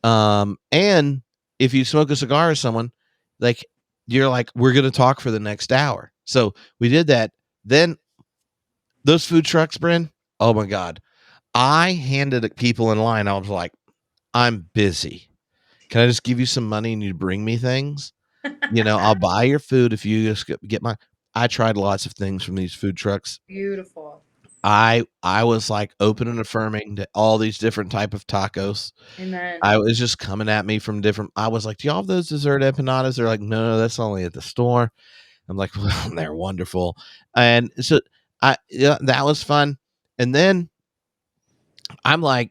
And if you smoke a cigar with someone, like you're like, we're going to talk for the next hour. So we did that. Then those food trucks, Bryn, oh my God. I handed people in line. I was like, I'm busy. Can I just give you some money and you bring me things? I'll buy your food if you just get my. I tried lots of things from these food trucks. Beautiful. I was like open and affirming to all these different type of tacos. Amen. I was just coming at me from different. I was like, "Do y'all have those dessert empanadas?" They're like, "No, that's only at the store." I'm like, "Well, they're wonderful," and so that was fun. And then I'm like,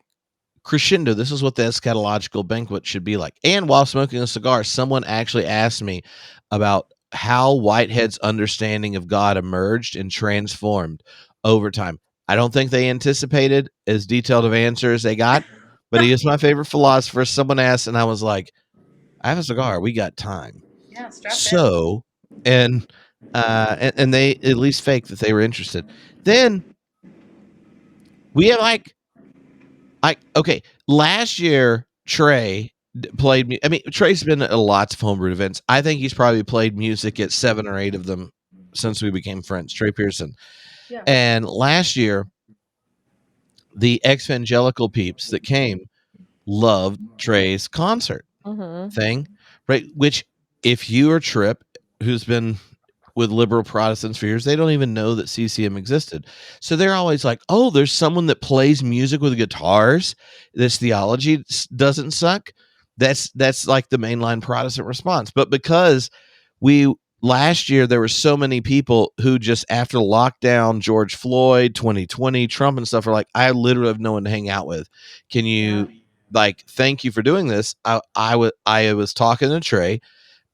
crescendo. This is what the eschatological banquet should be like. And while smoking a cigar, someone actually asked me about how Whitehead's understanding of God emerged and transformed over time. I don't think they anticipated as detailed of answer as they got, but he is my favorite philosopher. Someone asked, and I was like, I have a cigar. We got time. Yeah, strap So, and they at least faked that they were interested. Then we have okay. Last year, Trey played me. I mean, Trey's been at lots of homebrew events. I think he's probably played music at 7 or 8 of them since we became friends. Trey Pearson. Yeah. And last year, the evangelical peeps that came loved Trey's concert thing, right? Which, if you are Tripp, who's been with liberal Protestants for years, they don't even know that CCM existed. So they're always like, oh, there's someone that plays music with guitars. This theology doesn't suck. That's like the mainline Protestant response. But because last year there were so many people who just after lockdown, George Floyd, 2020, Trump and stuff are like, I literally have no one to hang out with. Can you like, thank you for doing this. I was talking to Trey,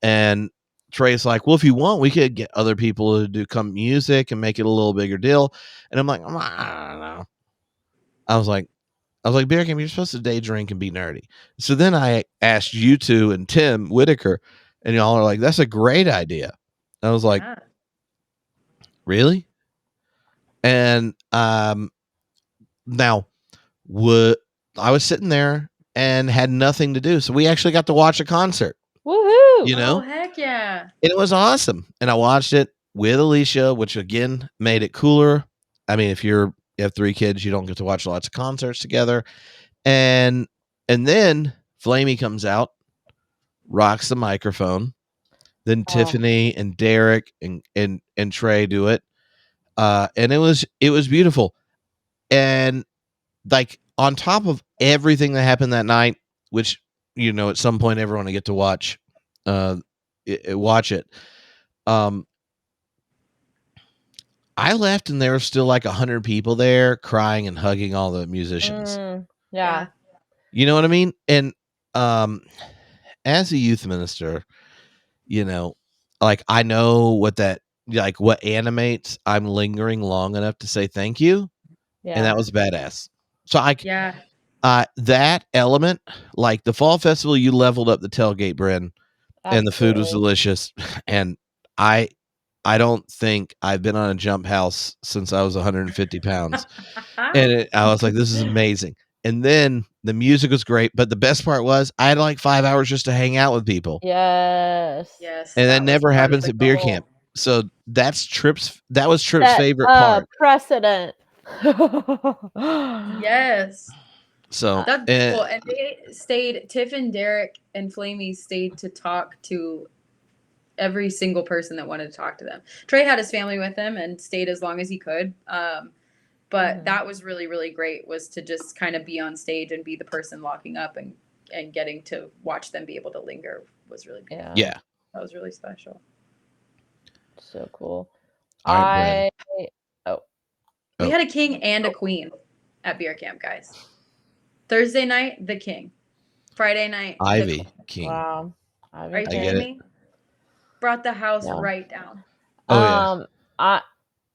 and Trey's like, well, if you want, we could get other people to do come music and make it a little bigger deal. And I'm like, I don't know. I was like, beer camp, you're supposed to day drink and be nerdy. So then I asked you two and Tim Whitaker, and y'all are like, that's a great idea. I was like, really? And now I was sitting there and had nothing to do, so we actually got to watch a concert. Woohoo! You know, Oh, heck yeah! and it was awesome. And I watched it with Alicia, which again made it cooler. I mean, if you have 3 kids, you don't get to watch lots of concerts together. And then Flamey comes out, rocks the microphone. Then Tiffany and Derek and Trey do it. And it was beautiful. And like on top of everything that happened that night, which, you know, at some point everyone will get to watch watch it. I left and there were still like 100 people there crying and hugging all the musicians. Yeah. You know what I mean? And as a youth minister, you know, like I know what animates. I'm lingering long enough to say thank you. Yeah. And that was badass. So that element, like the fall festival, you leveled up the tailgate, Bryn, and the food was delicious. And I don't think I've been on a jump house since I was 150 pounds. And I was like, this is amazing. And then the music was great. But the best part was I had like 5 hours just to hang out with people. Yes. And that never happens at beer camp. So that was Tripp's favorite part. Precedent. Yes. So that's cool. And they stayed, Tiff and Derek and Flamey stayed to talk to every single person that wanted to talk to them. Trey had his family with him and stayed as long as he could. But that was really, really great, was to just kind of be on stage and be the person locking up and getting to watch them be able to linger was really beautiful. Yeah. That was really special. So cool. All right, we had a king and a queen at beer camp, guys. Thursday night, the king. Friday night, Ivy King. Wow. Are you kidding me? Brought the house right down. Oh, yeah.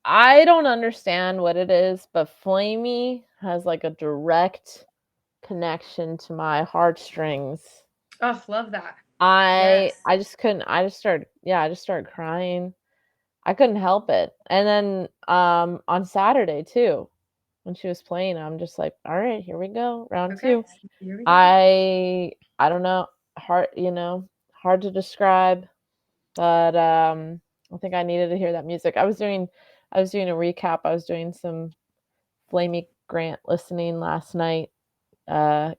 I don't understand what it is, but Flamey has like a direct connection to my heartstrings. Oh, love that. I just couldn't. I just started crying. I couldn't help it. And then on Saturday too, when she was playing, I'm just like, all right, here we go, round 2. Here we go. I don't know, hard to describe, but I think I needed to hear that music. I was doing a recap. I was doing some Flamey Grant listening last night, and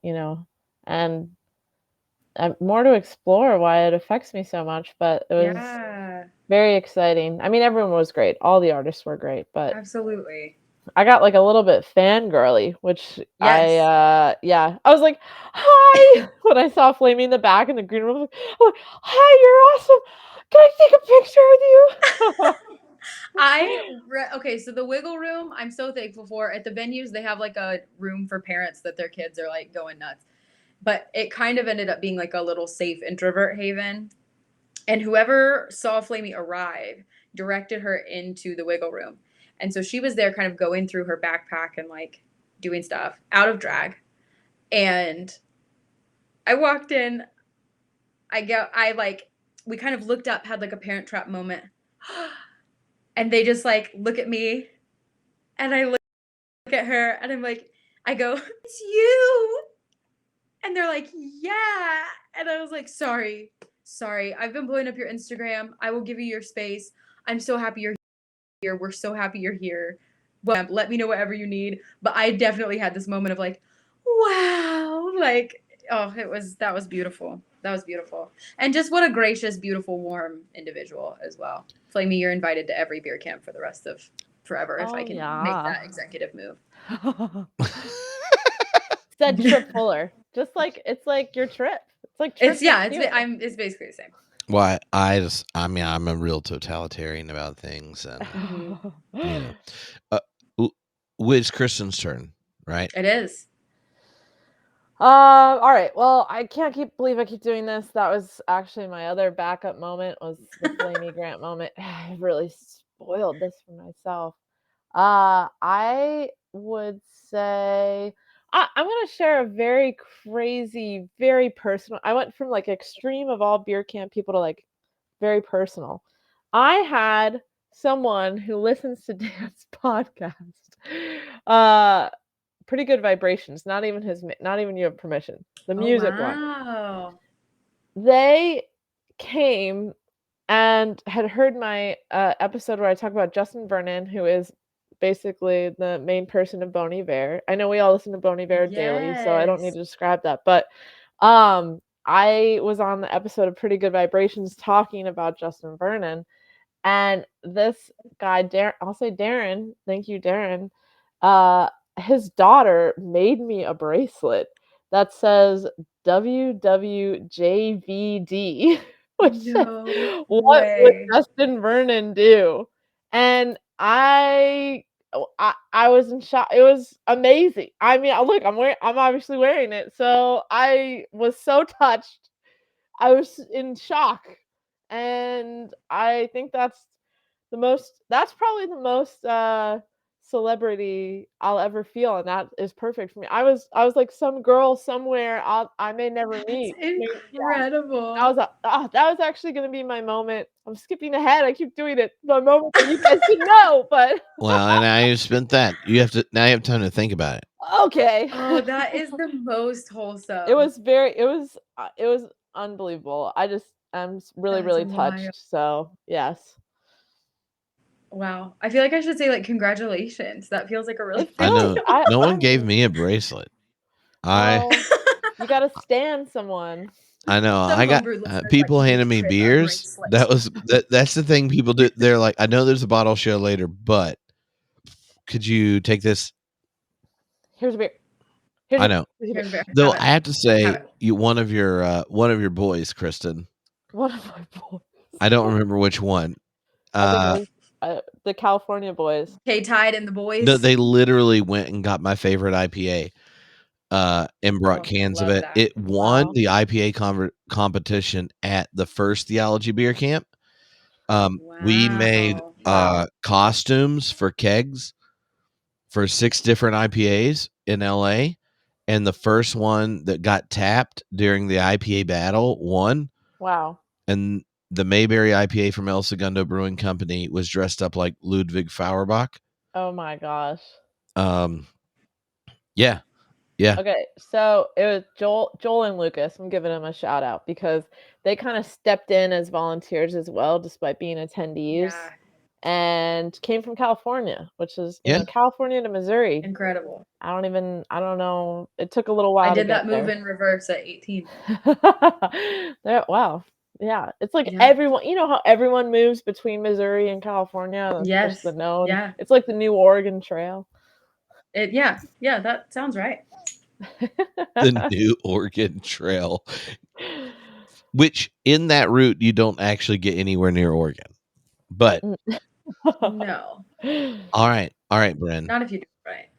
more to explore why it affects me so much, but it was very exciting. I mean, everyone was great. All the artists were great, but absolutely. I got like a little bit fangirly, which I was like, hi, when I saw Flamey in the back in the green room. I'm like, hi, you're awesome. Can I take a picture with you? Okay, so the Wiggle Room, I'm so thankful for. At the venues, they have like a room for parents that their kids are like going nuts. But it kind of ended up being like a little safe introvert haven. And whoever saw Flamey arrive directed her into the Wiggle Room. And so she was there kind of going through her backpack and like doing stuff out of drag. And I walked in, we kind of looked up, had like a Parent Trap moment. And they just like look at me and I look at her and I'm like, I go, it's you. And they're like, yeah. And I was like, sorry. I've been blowing up your Instagram. I will give you your space. I'm so happy you're here. We're so happy you're here. Well, let me know whatever you need. But I definitely had this moment of like, wow. Like, that was beautiful. That was beautiful. And just what a gracious, beautiful, warm individual as well. Flamey, you're invited to every beer camp for the rest of forever if I can make that executive move. Said Tripp Fuller. Just like it's like your Tripp. It's like Tripp. It's basically the same. Well, I'm a real totalitarian about things, and you know, it's Kristen's turn, right? It is. All right. Well, I can't believe I keep doing this. That was actually my other backup moment was the Flamey Grant moment. I really spoiled this for myself. I would say I'm gonna share a very crazy, very personal. I went from like extreme of all beer camp people to like very personal. I had someone who listens to Dan's podcast. Uh, Pretty Good Vibrations. Not even You Have Permission. The Oh, music one. wow. They came and had heard my episode where I talk about Justin Vernon, who is basically the main person of Bon Iver. I know we all listen to Bon Iver daily, so I don't need Yes. to describe that. But I was on the episode of Pretty Good Vibrations talking about Justin Vernon, and this guy, I'll say Darren, thank you, Darren. Uh, his daughter made me a bracelet that says WWJVD, which says, No "What would way. Justin Vernon do?" And I was in shock. It was amazing. I mean, look, I'm obviously wearing it, so I was so touched. I was in shock, and I think that's probably the most celebrity I'll ever feel, and that is perfect for me. I was like some girl somewhere I may never That's meet. incredible. That was actually gonna be my moment. I'm skipping ahead. I keep doing it. My moment that you guys should know, but Well, and now you've spent that. You have time to think about it. okay. Oh, that is the most wholesome. It was unbelievable. I'm really, That's really wild. touched. So yes. Wow. I feel like I should say like congratulations. That feels like a really I big know deal. no one I gave mean, me a bracelet. well, you gotta stand someone. I know. Some I got homebrew listeners people like handed give me Tripp a beers. bracelet. That's the thing people do. They're like, I know there's a bottle show later, but could you take this? Here's a beer. I know. Here's a beer. Here's beer. Though Have I it. have to Have say, it. one of your boys, Kristen. One of my boys. I don't remember which one. I think it was the California boys. K-Tide and the boys. No, they literally went and got my favorite IPA. And brought Oh, cans of love it. that. It won Wow. the IPA competition at the first Theology Beer Camp. We made Wow. costumes for kegs for 6 different IPAs in LA, and the first one that got tapped during the IPA battle won. Wow. And the Mayberry IPA from El Segundo Brewing Company was dressed up like Ludwig Feuerbach. Oh my gosh. Yeah. Yeah. Okay, so it was Joel and Lucas. I'm giving them a shout out because they kind of stepped in as volunteers as well, despite being attendees, Yeah. and came from California, which is Yeah. California to Missouri. Incredible. I don't know. It took a little while. I did to that get move there. in reverse at 18. Wow. Yeah, it's like Yeah. everyone. You know how everyone moves between Missouri and California. That's Yes. just the known. Yeah. It's like the new Oregon Trail. Yeah, that sounds right. The new Oregon Trail, which in that route you don't actually get anywhere near Oregon. But No. all right, Bryn. Not if you do it right.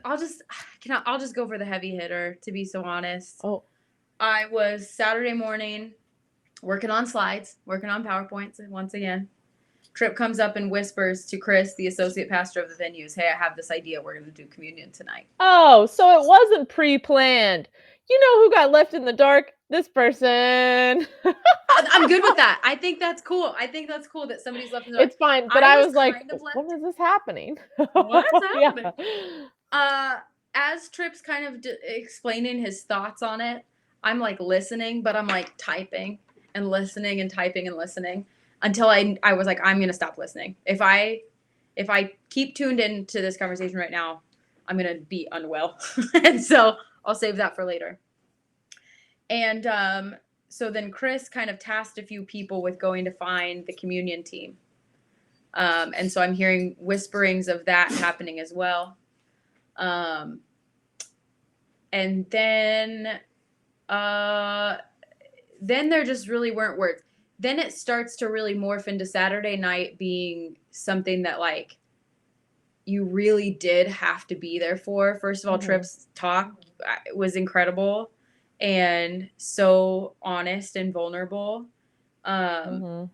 I'll just go for the heavy hitter, to be so honest. Oh. I was Saturday morning working on slides, working on PowerPoints once again. Tripp comes up and whispers to Chris, the associate pastor of the venues, "Hey, I have this idea. We're going to do communion tonight." Oh, so it wasn't pre-planned. You know who got left in the dark? This person. I'm good with that. I think that's cool. I think that's cool that somebody's left in the dark. It's fine, but I was like, kind of left. when is this happening? What's happening? Yeah. As Tripp's kind of explaining his thoughts on it, I'm like listening, but I'm like typing and listening and typing and listening until I was like, I'm gonna stop listening. If I keep tuned into this conversation right now, I'm gonna be unwell, and so I'll save that for later. And so then Chris kind of tasked a few people with going to find the communion team, and so I'm hearing whisperings of that happening as well. And then there just really weren't words. Then it starts to really morph into Saturday night being something that like you really did have to be there for. First of all, Tripp's talk was incredible and so honest and vulnerable, and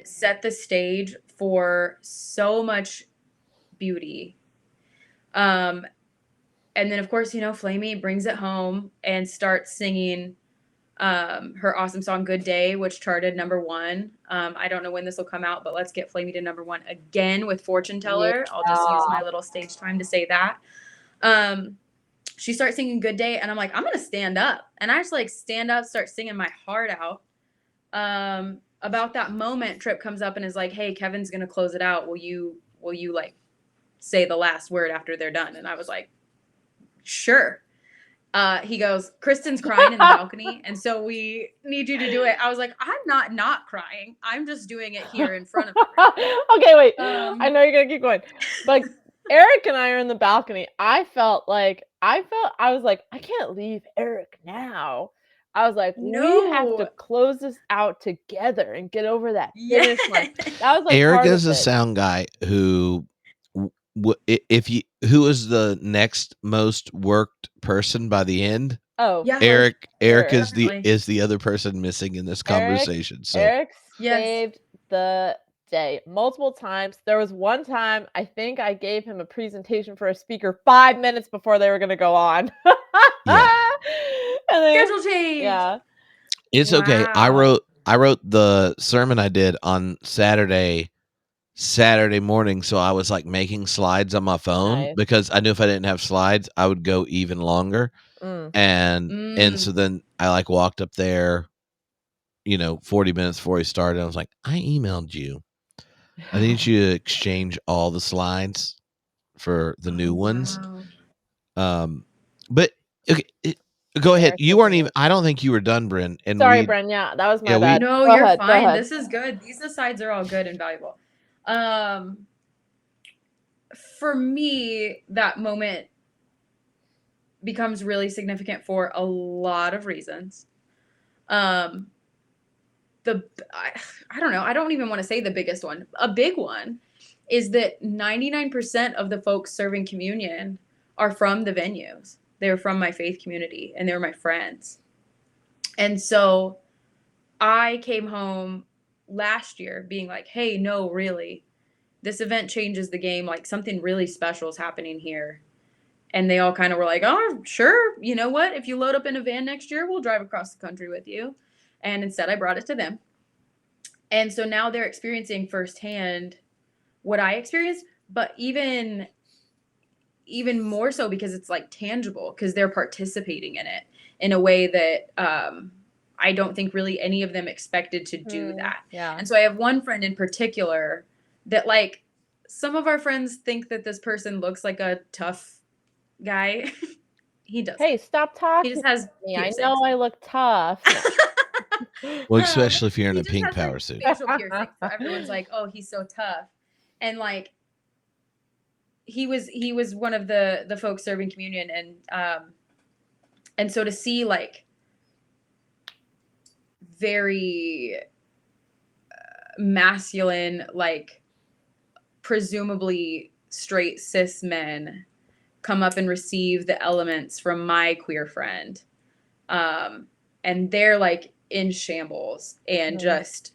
set the stage for so much beauty. And then, of course, Flamey brings it home and starts singing her awesome song "Good Day," which charted #1. I don't know when this will come out, but let's get Flamey to #1 again with Fortune Teller. I'll just use my little stage time to say that. She starts singing "Good Day," and I'm like, I'm gonna stand up, and I just like stand up, start singing my heart out. About that moment, Tripp comes up and is like, "Hey, Kevin's gonna close it out. Will you like say the last word after they're done?" And I was like, "Sure." He goes, "Kristen's crying in the balcony, and so we need you to do it." I was like, I'm not crying. I'm just doing it here in front of everyone. Okay, wait. I know you're gonna keep going, but Eric and I are in the balcony. I was like, I can't leave Eric now. I was like, we have to close this out together and get over that finish line. That was like Eric part is of a it. sound guy who who is the next most worked person by the end? Oh, Yeah. Eric is definitely. the other person missing in this conversation. So Eric saved the day multiple times. There was one time I think I gave him a presentation for a speaker 5 minutes before they were going to go on. Yeah. And then, schedule change. Yeah. It's okay. I wrote the sermon I did on Saturday morning, so I was like making slides on my phone because I knew if I didn't have slides, I would go even longer. And so then I like walked up there, 40 minutes before he started. I was like, I emailed you. I need you to exchange all the slides for the new ones. But okay, go ahead. You weren't even. I don't think you were done, Bryn. And sorry, Bryn. Yeah, that was my bad. No, you're fine. This is good. These asides are all good and valuable. For me, that moment becomes really significant for a lot of reasons. I don't know. I don't even want to say the biggest one. A big one is that 99% of the folks serving communion are from the venues. They're from my faith community, and they're my friends. And so I came home last year being like, hey, no, really, this event changes the game. Like, something really special is happening here. And they all kind of were like, oh, sure. You know what? If you load up in a van next year, we'll drive across the country with you. And instead, I brought it to them. And so now they're experiencing firsthand what I experienced, but even more so because it's like tangible, because they're participating in it in a way that I don't think really any of them expected to do that. Yeah. And so I have one friend in particular that, like, some of our friends think that this person looks like a tough guy. He doesn't. Hey, stop talking. He just has piercings. I know I look tough. Well, especially if you're in a pink power suit. Facial piercings. So everyone's like, oh, he's so tough. And like, he was one of the folks serving communion, and so to see like very masculine, like presumably straight cis men come up and receive the elements from my queer friend, and they're like in shambles and just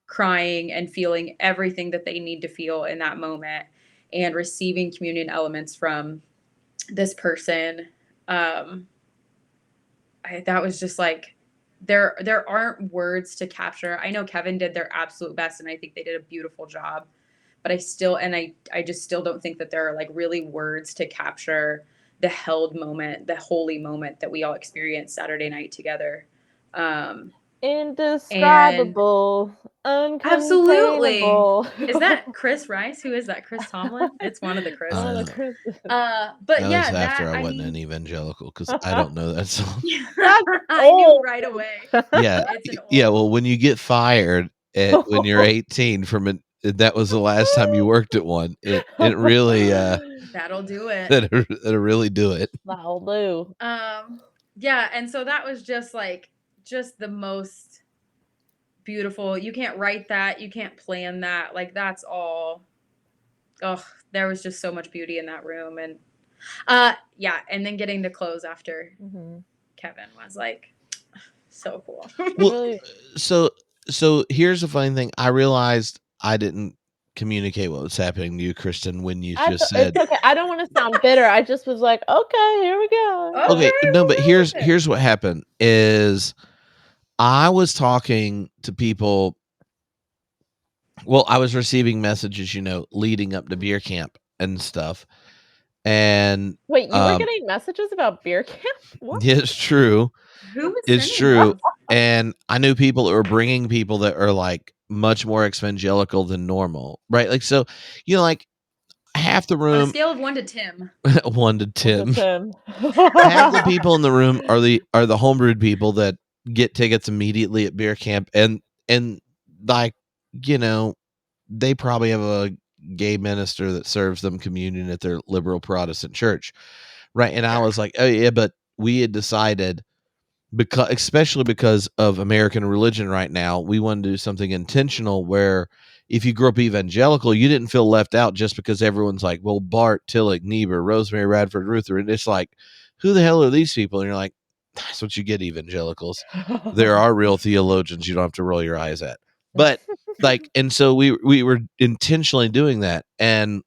crying and feeling everything that they need to feel in that moment, and receiving communion elements from this person. That was just like, there aren't words to capture. I know Kevin did their absolute best, and I think they did a beautiful job, but I just still don't think that there are like really words to capture the held moment, the holy moment that we all experienced Saturday night together. Indescribable, uncontainable. Absolutely. Is that Chris Rice? Who is that? Chris Tomlin? It's one of the Chris. One of the Chris. But that yeah, was after I wasn't an evangelical, because I don't know that song. I knew right away. Yeah, yeah. Well, when you get fired when you're 18 from that was the last time you worked at one. It really that'll do it. That'll really do it. That'll do. Yeah, and so that was just the most beautiful. You can't write that, you can't plan that. Like, that's all there was just so much beauty in that room. And yeah, and then getting to close after Kevin was like so cool. Well, Really? so here's the funny thing. I realized I didn't communicate what was happening to you, Kristen, when you just said, It's okay. I don't want to sound bitter. I just was like, okay, here we go. okay, no, we'll but go here's with it. what happened is I was talking to people. Well, I was receiving messages, leading up to beer camp and stuff. And Wait, you were getting messages about beer camp? What? yeah, it's true. Who was It's sending true. those? And I knew people that were bringing people that are like much more evangelical than normal, right? Like, so, like half the On a room, scale of 1 to 10. 1 to 10, Tim. half the people in the room are the homebrewed people that get tickets immediately at beer camp, and like, they probably have a gay minister that serves them communion at their liberal Protestant church, right? And I was like, oh yeah, but we had decided, especially because of American religion right now, we want to do something intentional where if you grew up evangelical, you didn't feel left out just because everyone's like, well, Bart, Tillich, Niebuhr, Rosemary, Radford, Ruther. And it's like, who the hell are these people? And you're like, that's what you get, evangelicals. There are real theologians you don't have to roll your eyes at. But like, and so we were intentionally doing that. And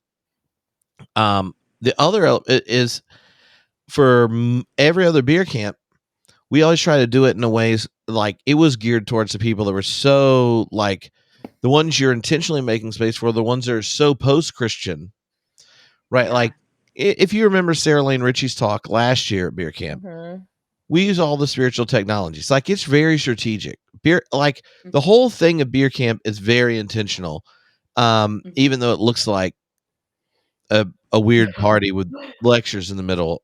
the other is for every other beer camp, we always try to do it in a ways like it was geared towards the people that were so like the ones you're intentionally making space for, the ones that are so post-Christian, right? Yeah. Like if you remember Sarah Lane Ritchie's talk last year at beer camp, we use all the spiritual technologies. Like it's very strategic. Beer, like the whole thing of beer camp is very intentional. Even though it looks like a weird party with lectures in the middle.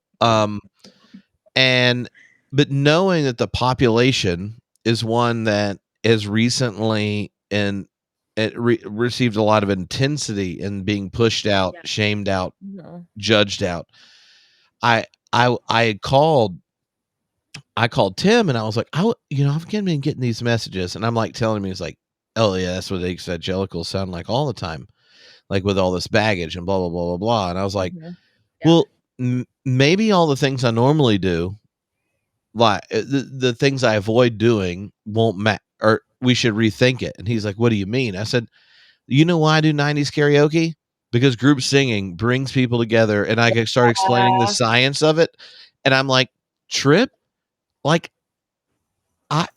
But knowing that the population is one that has recently and received a lot of intensity and being pushed out, shamed out, judged out. I called Tim and I was like, I've been getting these messages, and I'm like telling him, he's like, oh yeah, that's what evangelicals sound like all the time, like with all this baggage and blah blah blah blah blah. And I was like, well, maybe all the things I normally do, like the things I avoid doing, won't matter, or we should rethink it. And he's like, what do you mean? I said, you know why I do 90s karaoke? Because group singing brings people together, and I can start explaining the science of it. And I'm like, Tripp, like I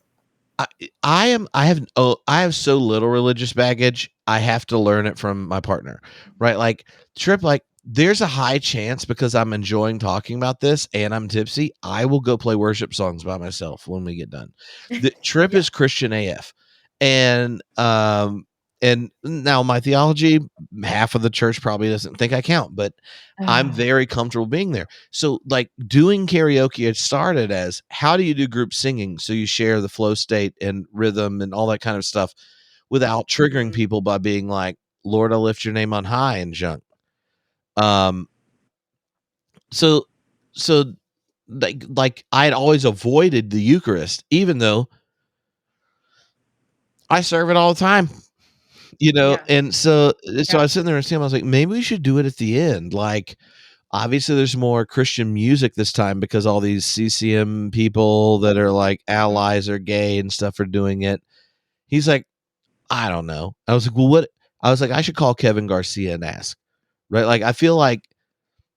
have so little religious baggage. I have to learn it from my partner, right? Like Tripp, like there's a high chance because I'm enjoying talking about this and I'm tipsy, I will go play worship songs by myself when we get done. The Tripp is Christian AF. And now my theology, half of the church probably doesn't think I count, but I'm very comfortable being there. So like doing karaoke, it started as, how do you do group singing so you share the flow state and rhythm and all that kind of stuff without triggering people by being like, Lord, I lift your name on high and junk. So like I had always avoided the Eucharist, even though I serve it all the time, and so I was sitting there and I was like, maybe we should do it at the end. Like, obviously there's more Christian music this time because all these CCM people that are like allies or gay and stuff are doing it. He's like, I don't know. I was like, well, what? I was like, I should call Kevin Garcia and ask, right? Like, I feel like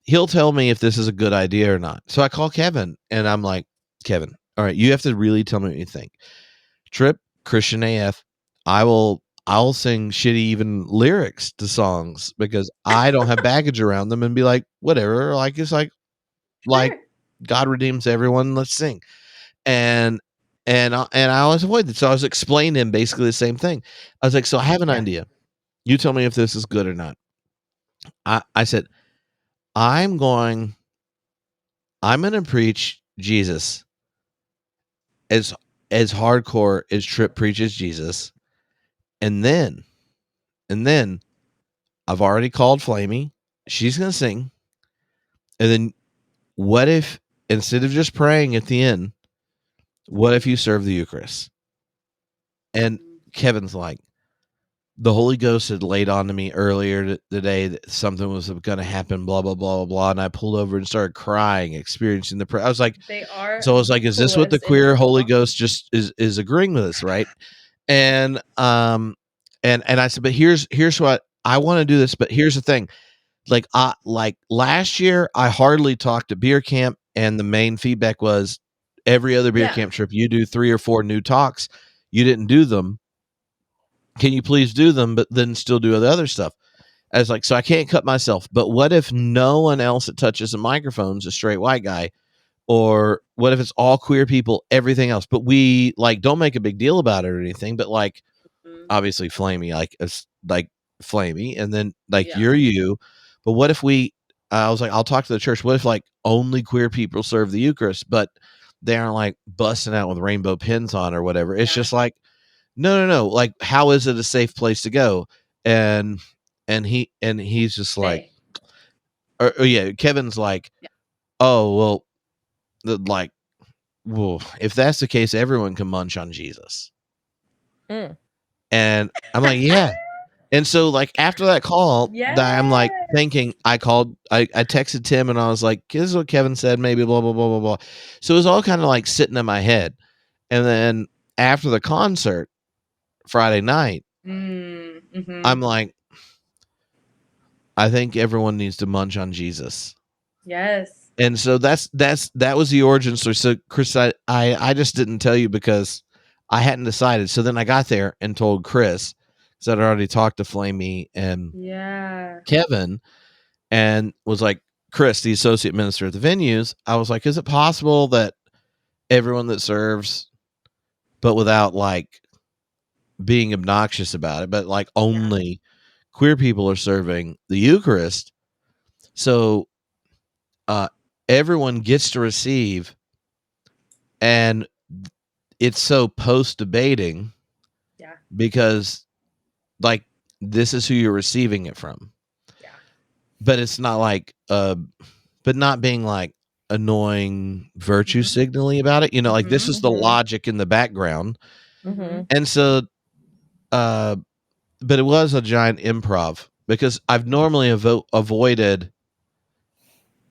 he'll tell me if this is a good idea or not. So I call Kevin and I'm like, Kevin, all right, you have to really tell me what you think. Tripp, Christian AF, I'll sing shitty even lyrics to songs because I don't have baggage around them, and be like, whatever. Like, it's like God redeems everyone. Let's sing. And I always avoid it. So I was explaining to him basically the same thing. I was like, so I have an idea. You tell me if this is good or not. I said, I'm going to preach Jesus as hardcore as Tripp preaches Jesus. And then I've already called Flamey. She's going to sing. And then what if, instead of just praying at the end, what if you serve the Eucharist? And Kevin's like, the Holy Ghost had laid on to me earlier today that something was going to happen, blah, blah, blah, blah, blah. And I pulled over and started crying, experiencing the prayer. I was like, They are. so I was like, is this what the coolest queer Holy individual. Ghost just is agreeing with us, right? And I said, but here's what I want to do this, but here's the thing. Like last year, I hardly talked at beer camp, and the main feedback was every other beer Yeah. camp trip, you do 3 or 4 new talks. You didn't do them. Can you please do them, but then still do the other stuff? I was like, so I can't cut myself. But what if no one else that touches a microphone is a straight white guy? Or what if it's all queer people, everything else? But we like don't make a big deal about it or anything. But like, obviously, Flamey, like Flamey, and then like Yeah. you're you. But what if we? I was like, I'll talk to the church. What if like only queer people serve the Eucharist, but they aren't like busting out with rainbow pins on or whatever? It's Yeah. just like, no. Like, how is it a safe place to go? And he's just like, or yeah, Kevin's like, Yeah. oh well, like, well, if that's the case, everyone can munch on Jesus. And I'm like, yeah. And so like after that call, I'm like thinking, I texted Tim and I was like, this is what Kevin said, maybe blah, blah, blah, blah, blah. So it was all kind of like sitting in my head. And then after the concert Friday night, I'm like, I think everyone needs to munch on Jesus. Yes. And so that was the origin story. So Chris, I just didn't tell you because I hadn't decided. So then I got there and told Chris, because I'd already talked to Flamey and Kevin, and was like, Chris, the associate minister at the venues, I was like, is it possible that everyone that serves, but without like being obnoxious about it, but like only queer people are serving the Eucharist? So everyone gets to receive, and it's so post debating because like this is who you're receiving it from. But it's not like but not being like annoying virtue signaling about it, like this is the logic in the background. And so but it was a giant improv because I've normally avoided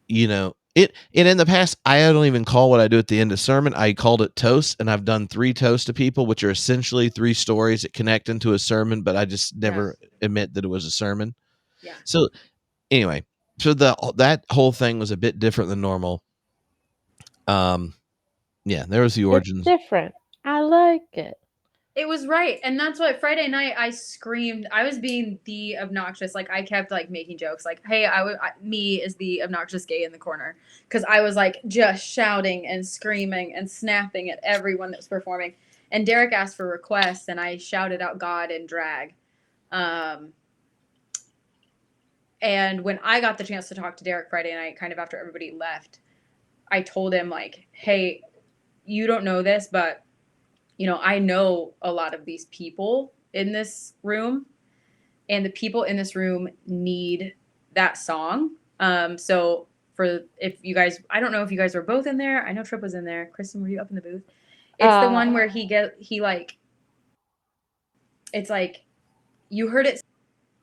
it. And in the past, I don't even call what I do at the end of sermon. I called it toast, and I've done 3 toasts to people, which are essentially 3 stories that connect into a sermon, but I just never admit that it was a sermon. Yeah. So anyway, so that whole thing was a bit different than normal. Yeah, there was the origins. It's different. I like it. It was right. And that's why Friday night I screamed. I was being the obnoxious. Like I kept like making jokes like, hey, me is the obnoxious gay in the corner. Because I was like just shouting and screaming and snapping at everyone that was performing. And Derek asked for requests and I shouted out God in drag. And when I got the chance to talk to Derek Friday night, kind of after everybody left, I told him like, hey, you don't know this, but I know a lot of these people in this room, and the people in this room need that song. So if you guys, I don't know if you guys were both in there. I know Tripp was in there. Kristen, were you up in the booth? It's the one where it's like, you heard it,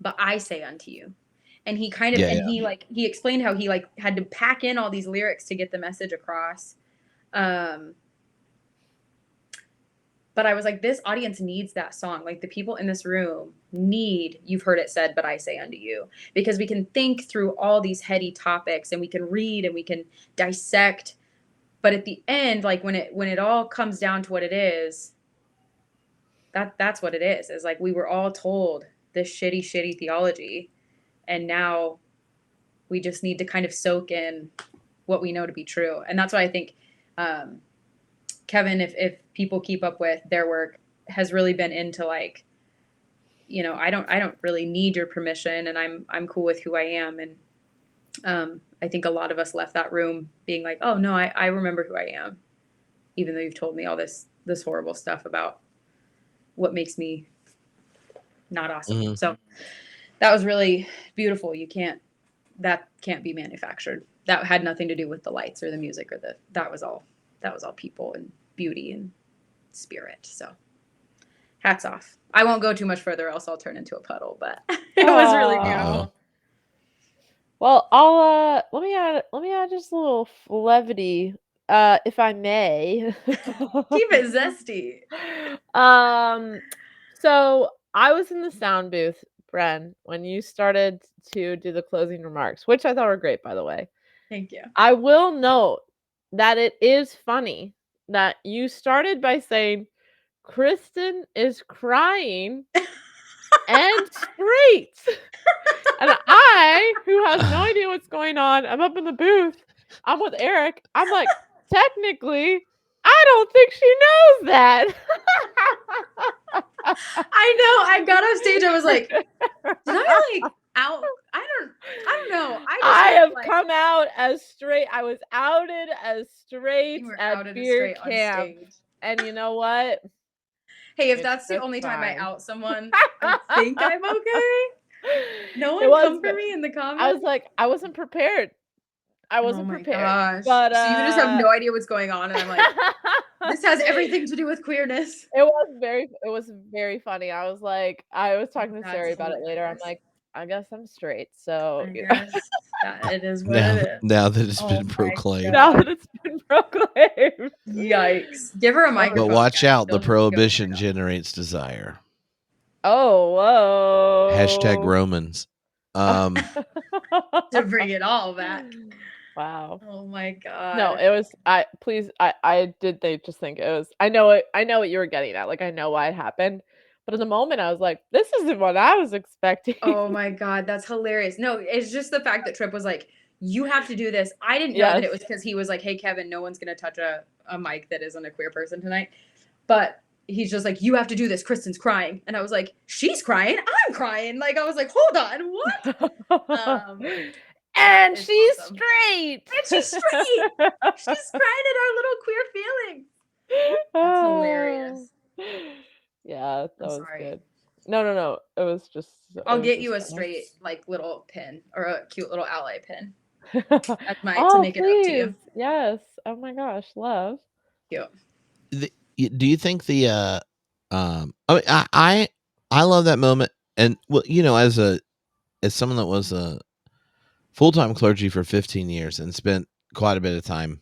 but I say unto you. And he kind of, he explained how he like had to pack in all these lyrics to get the message across. But I was like, this audience needs that song. Like the people in this room need, you've heard it said, but I say unto you. Because we can think through all these heady topics and we can read and we can dissect. But at the end, like when it all comes down to what it is, that's what it is like we were all told this shitty theology. And now we just need to kind of soak in what we know to be true. And that's why I think Kevin, if people keep up with their work, has really been into like, I don't really need your permission, and I'm cool with who I am. And I think a lot of us left that room being like, oh no, I remember who I am, even though you've told me all this horrible stuff about what makes me not awesome. So that was really beautiful. That can't be manufactured. That had nothing to do with the lights or the music or that was all people and beauty and spirit. So hats off. I won't go too much further, else I'll turn into a puddle, but it was really beautiful. Well, I'll let me add just a little levity, if I may. Keep it zesty. So I was in the sound booth, Bren, when you started to do the closing remarks, which I thought were great, by the way. Thank you. I will note that it is funny that you started by saying Kristen is crying and straight. And I, who has no idea what's going on, I'm up in the booth. I'm with Eric. I'm like, technically, I don't think she knows that. I know. I got off stage. I was like, did I like out? I don't know. I have come out as straight. I was outed as straight You were at outed as beer straight on camp. stage. And you know what? Hey, if It's that's the just only time I fine. out someone, I think I'm okay. No It one was come for good. me in the comments. I was like, I wasn't prepared. I wasn't prepared. Gosh. But so you just have no idea what's going on, and I'm like, this has everything to do with queerness. It was very funny. I was talking to That's Sarah about it later. I'm hilarious. like, I guess I'm straight. So I guess that it is what it is. Now that it's Oh been my proclaimed. now that it's been proclaimed. Yikes. Give her a microphone. But watch guys. out, the She'll just go prohibition right off. generates desire. Oh, whoa. Hashtag Romans. To bring it all back. Wow. Oh my god. No, it was I did just think it was I know what you were getting at. Like I know why it happened. But in the moment I was like, this isn't what I was expecting. Oh my god, that's hilarious. No, it's just the fact that Tripp was like, you have to do this. I didn't know that it was because he was like, hey Kevin, no one's gonna touch a mic that isn't a queer person tonight. But he's just like, you have to do this. Kristen's crying. And I was like, she's crying? I'm crying. Like I was like, hold on, what? And she's awesome. straight. And she's straight. She's crying at our little queer feelings. That's hilarious. Yeah, that was sorry. good. No. It was just. I'll get you a straight, like, little pin or a cute little ally pin. That's to make it up to you. Yes. Oh my gosh, love. Cute. Do you think the I love that moment, and well, you know, as someone that was a full-time clergy for 15 years and spent quite a bit of time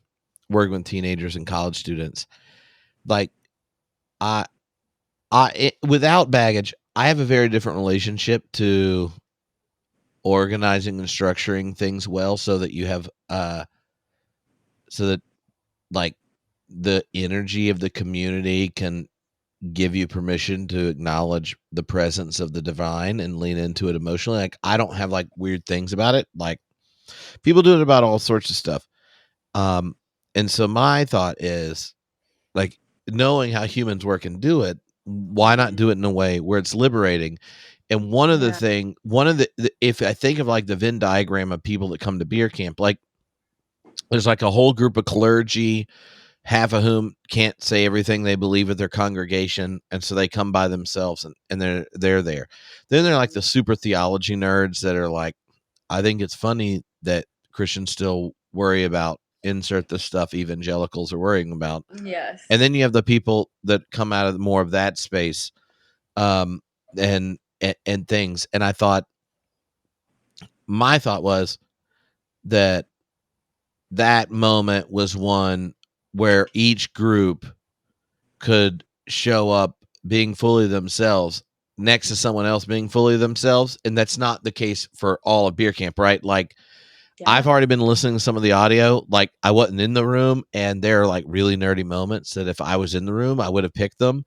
working with teenagers and college students, like without baggage, I have a very different relationship to organizing and structuring things well, so that you have so that like the energy of the community can give you permission to acknowledge the presence of the divine and lean into it emotionally. Like I don't have like weird things about it. Like people do it about all sorts of stuff. And so my thought is, like, knowing how humans work and do it, why not do it in a way where it's liberating? And one of the if I think of like the Venn diagram of people that come to beer camp, like there's like a whole group of clergy, half of whom can't say everything they believe with their congregation, and so they come by themselves, and they're there. Then they're like the super theology nerds that are like, I think it's funny that Christians still worry about insert the stuff evangelicals are worrying about. Yes. And then you have the people that come out of more of that space, and things. And my thought was that moment was one where each group could show up being fully themselves next to someone else being fully themselves. And that's not the case for all of beer camp, right? Like I've already been listening to some of the audio. Like I wasn't in the room, and there are like really nerdy moments that if I was in the room, I would have picked them.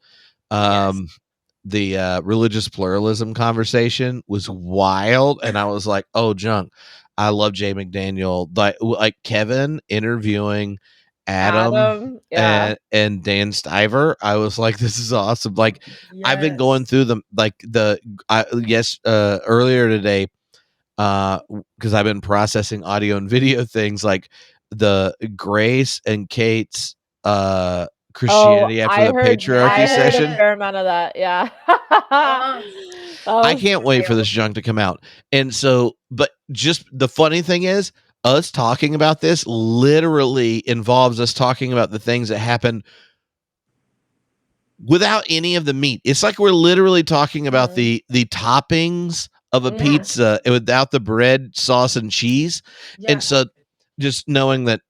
The religious pluralism conversation was wild, and I was like, oh, junk. I love Jay McDaniel. Like Kevin interviewing Adam and Dan Stiver. I was like, this is awesome. Like I've been going through them earlier today, because I've been processing audio and video things, like the Grace and Kate's Christianity after the patriarchy session. I heard a fair amount of that. Yeah. I can't wait for this junk to come out. And so, but just the funny thing is, us talking about this literally involves us talking about the things that happen without any of the meat. It's like we're literally talking about the toppings of a pizza without the bread, sauce, and cheese. Yeah. And so just knowing that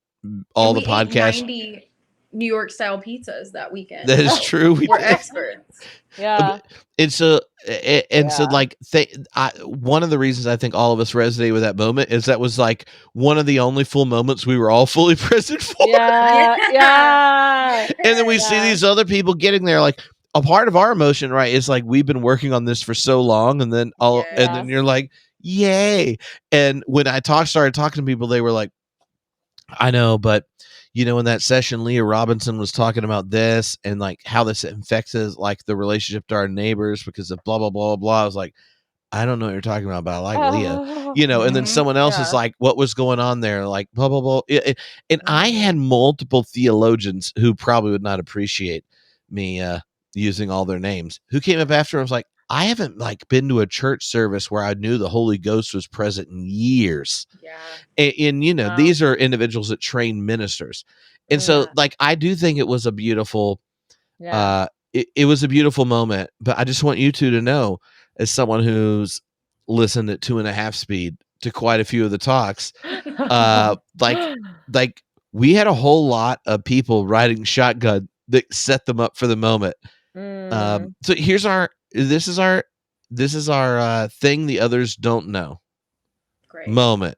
all the podcasts, 90 New York style pizzas that weekend. that is true. We're experts. Yeah. And so like one of the reasons I think all of us resonate with that moment is that was like one of the only full moments we were all fully present for. Yeah. And then we see these other people getting there. Like a part of our emotion, right, is like we've been working on this for so long, and then and then you're like, yay. And when I started talking to people, they were like, I know, but in that session, Leah Robinson was talking about this and like how this affects like the relationship to our neighbors because of blah blah blah blah. I was like, I don't know what you're talking about, but I like Leah, and then someone else is like, what was going on there? Like blah blah blah. And I had multiple theologians who probably would not appreciate me using all their names who came up after and was like, I haven't like been to a church service where I knew the Holy Ghost was present in years. Yeah. And these are individuals that train ministers. And so like, I do think it was a beautiful, it was a beautiful moment, but I just want you two to know, as someone who's listened at 2.5 speed to quite a few of the talks, like we had a whole lot of people riding shotgun that set them up for the moment. So this is our thing the others don't know. Great moment.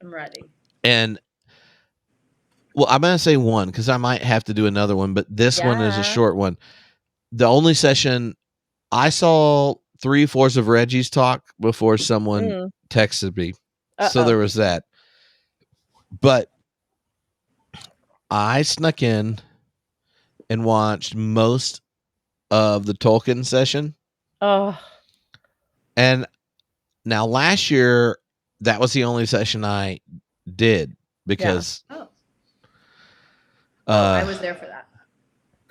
I'm ready. And well, I'm going to say one because I might have to do another one, but this one is a short one. The only session I saw 3/4 of Reggie's talk before someone texted me. So there was that. But I snuck in and watched most of the Tolkien session. And now last year, that was the only session I did because I was there for that.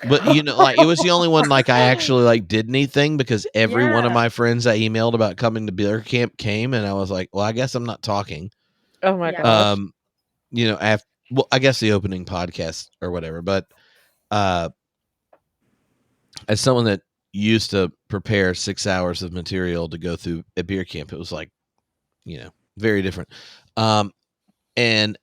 But like it was the only one like I actually like did anything because every one of my friends I emailed about coming to beer camp came, and I was like, well, I guess I'm not talking. Oh my gosh. I guess the opening podcast or whatever, but as someone that used to prepare 6 hours of material to go through a beer camp, it was like, very different. And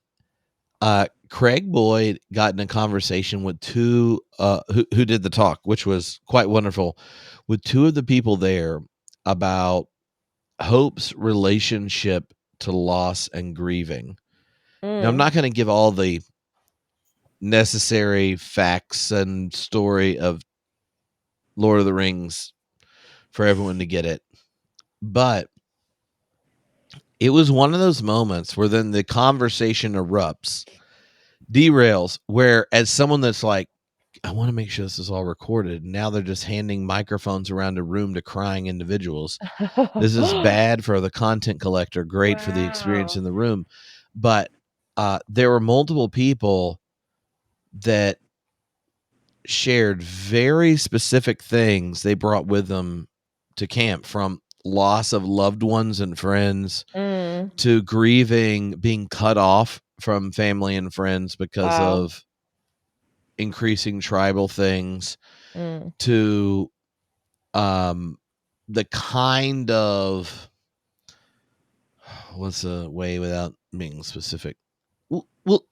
Craig Boyd got in a conversation with two who did the talk, which was quite wonderful, with two of the people there about hope's relationship to loss and grieving. Now, I'm not going to give all the necessary facts and story of Lord of the Rings for everyone to get it, but it was one of those moments where then the conversation erupts, derails, where as someone that's like, I want to make sure this is all recorded. Now they're just handing microphones around a room to crying individuals. This is bad for the content collector, great for the experience in the room. But there were multiple people that shared very specific things they brought with them to camp, from loss of loved ones and friends to grieving being cut off from family and friends because of increasing tribal things, to the kind of, what's a way without being specific, well,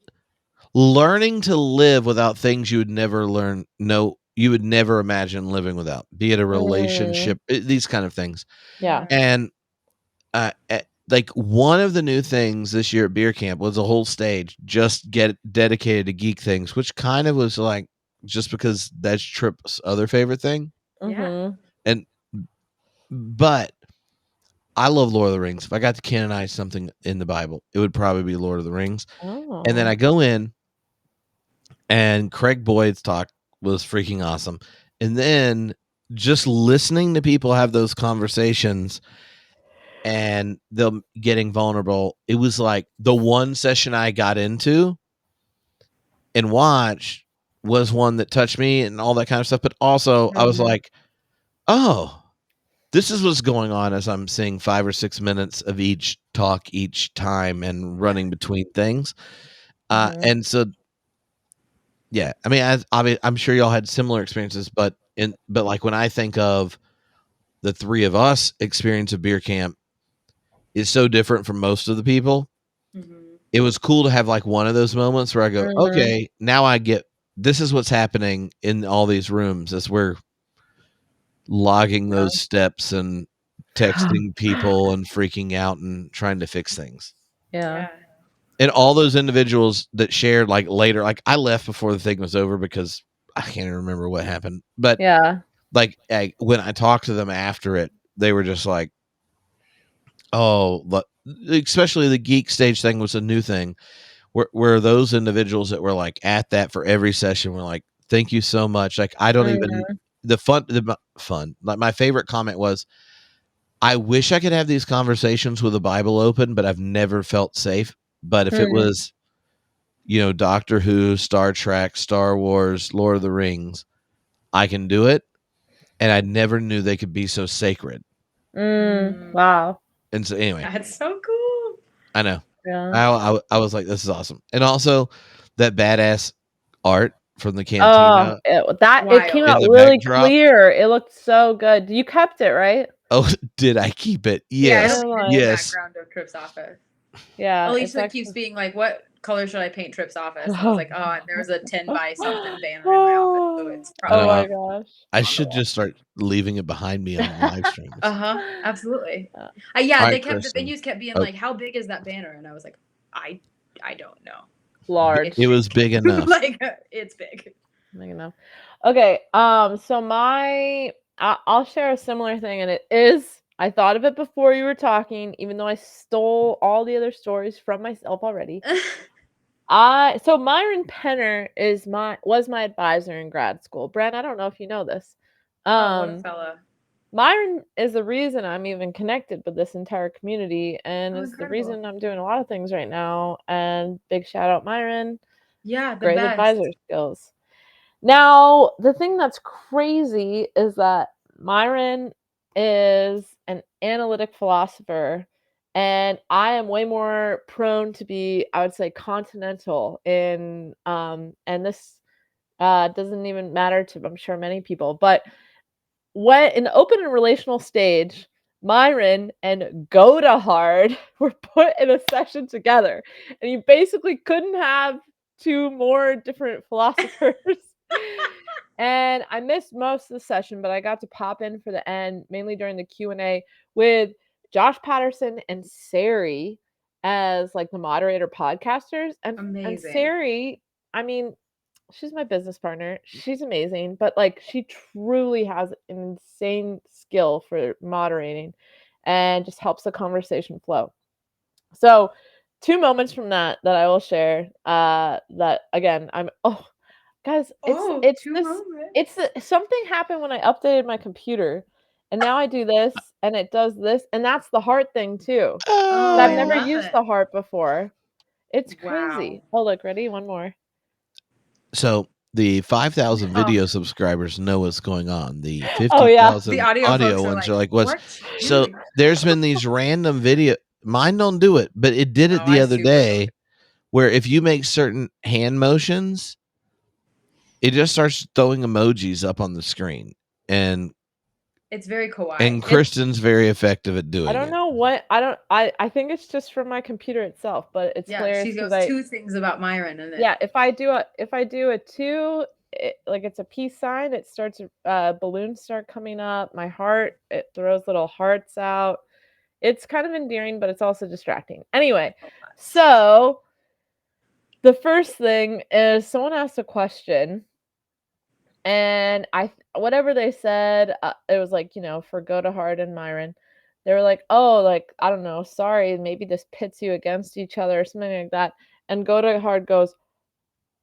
learning to live without things you would never you would never imagine living without, be it a relationship, these kind of things. And like one of the new things this year at beer camp was a whole stage just dedicated to geek things, which kind of was like just because that's Tripp's other favorite thing. But I love Lord of the Rings. If I got to canonize something in the Bible, it would probably be Lord of the Rings. And then I go in, and Craig Boyd's talk was freaking awesome. And then just listening to people have those conversations and them getting vulnerable, it was like the one session I got into and watched was one that touched me and all that kind of stuff. But also I was like, oh, this is what's going on as I'm seeing 5 or 6 minutes of each talk each time and running between things. And so Yeah, I mean, I'm sure y'all had similar experiences, but like when I think of the three of us experience of beer camp, is so different from most of the people. Mhm. It was cool to have like one of those moments where I go, okay, now I get this is what's happening in all these rooms as we're logging those steps and texting people and freaking out and trying to fix things. Yeah. And all those individuals that shared like later, like I left before the thing was over because I can't even remember what happened. But Yeah. like when I talked to them after it, they were just like, oh, especially the geek stage thing was a new thing. Where those individuals that were like at that for every session were like, thank you so much. Like I don't even the fun. Like my favorite comment was, I wish I could have these conversations with the Bible open, but I've never felt safe. But if it was, Doctor Who, Star Trek, Star Wars, Lord of the Rings, I can do it. And I never knew they could be so sacred. Wow. And so anyway, That's so cool. I know. Yeah. I was like, this is awesome. And also that badass art from the Oh, cantina it came in out the really backdrop. clear. It looked so good. You kept it, right? Oh, did I keep it? Yeah, Yes. it'll be in the background of Tripp's office. Yeah. Alicia keeps being like, what color should I paint Tripp's office? And I was like, oh, and there's a 10 by something banner in my office, so it's probably. Oh my gosh. I should just start leaving it behind me on live streams. Absolutely. All right, the Kristen. venues kept being like, how big is that banner? And I was like, I don't know. Large. It was big enough. Like it's big. Big enough. Okay. So I'll share a similar thing, and it is, I thought of it before you were talking, even though I stole all the other stories from myself already. So Myron Penner was my advisor in grad school. Brent, I don't know if you know this. Oh, what a fella. Myron is the reason I'm even connected with this entire community, and is the incredible. reason I'm doing a lot of things right now. And big shout out, Myron. Yeah, the great best. advisor skills. Now, the thing that's crazy is that Myron is an analytic philosopher, and I am way more prone to be, I would say, continental in, and this doesn't even matter to, I'm sure, many people, but when in the open and relational stage, Myron and Godahard were put in a session together, and you basically couldn't have two more different philosophers. And I missed most of the session, but I got to pop in for the end, mainly during the Q&A with Josh Patterson and Sari as like the moderator podcasters. And Sari, I mean, she's my business partner. She's amazing, but like she truly has an insane skill for moderating and just helps the conversation flow. So, two moments from that I will share. That again, guys, it's something happened when I updated my computer, and now I do this, and it does this, and that's the heart thing too. I've never used the heart before. It's crazy. Oh, look, ready? One more. So the 5,000 video subscribers know what's going on. The 50,000 the audio ones are like, what's so there's been these random video. Mine don't do it, but it did it the other day where if you make certain hand motions, it just starts throwing emojis up on the screen. And it's very kawaii. And Kristen's very effective at doing it. I don't know what I think it's just from my computer itself, but it's hilarious. She goes two things about Myron and if I do a two, like it's a peace sign, it starts balloons start coming up. My heart, it throws little hearts out. It's kind of endearing, but it's also distracting. Anyway, so the first thing is someone asked a question, and whatever they said, it was like, for Godahard and Myron, they were like, oh, like, I don't know, sorry, maybe this pits you against each other or something like that. And Godahard goes,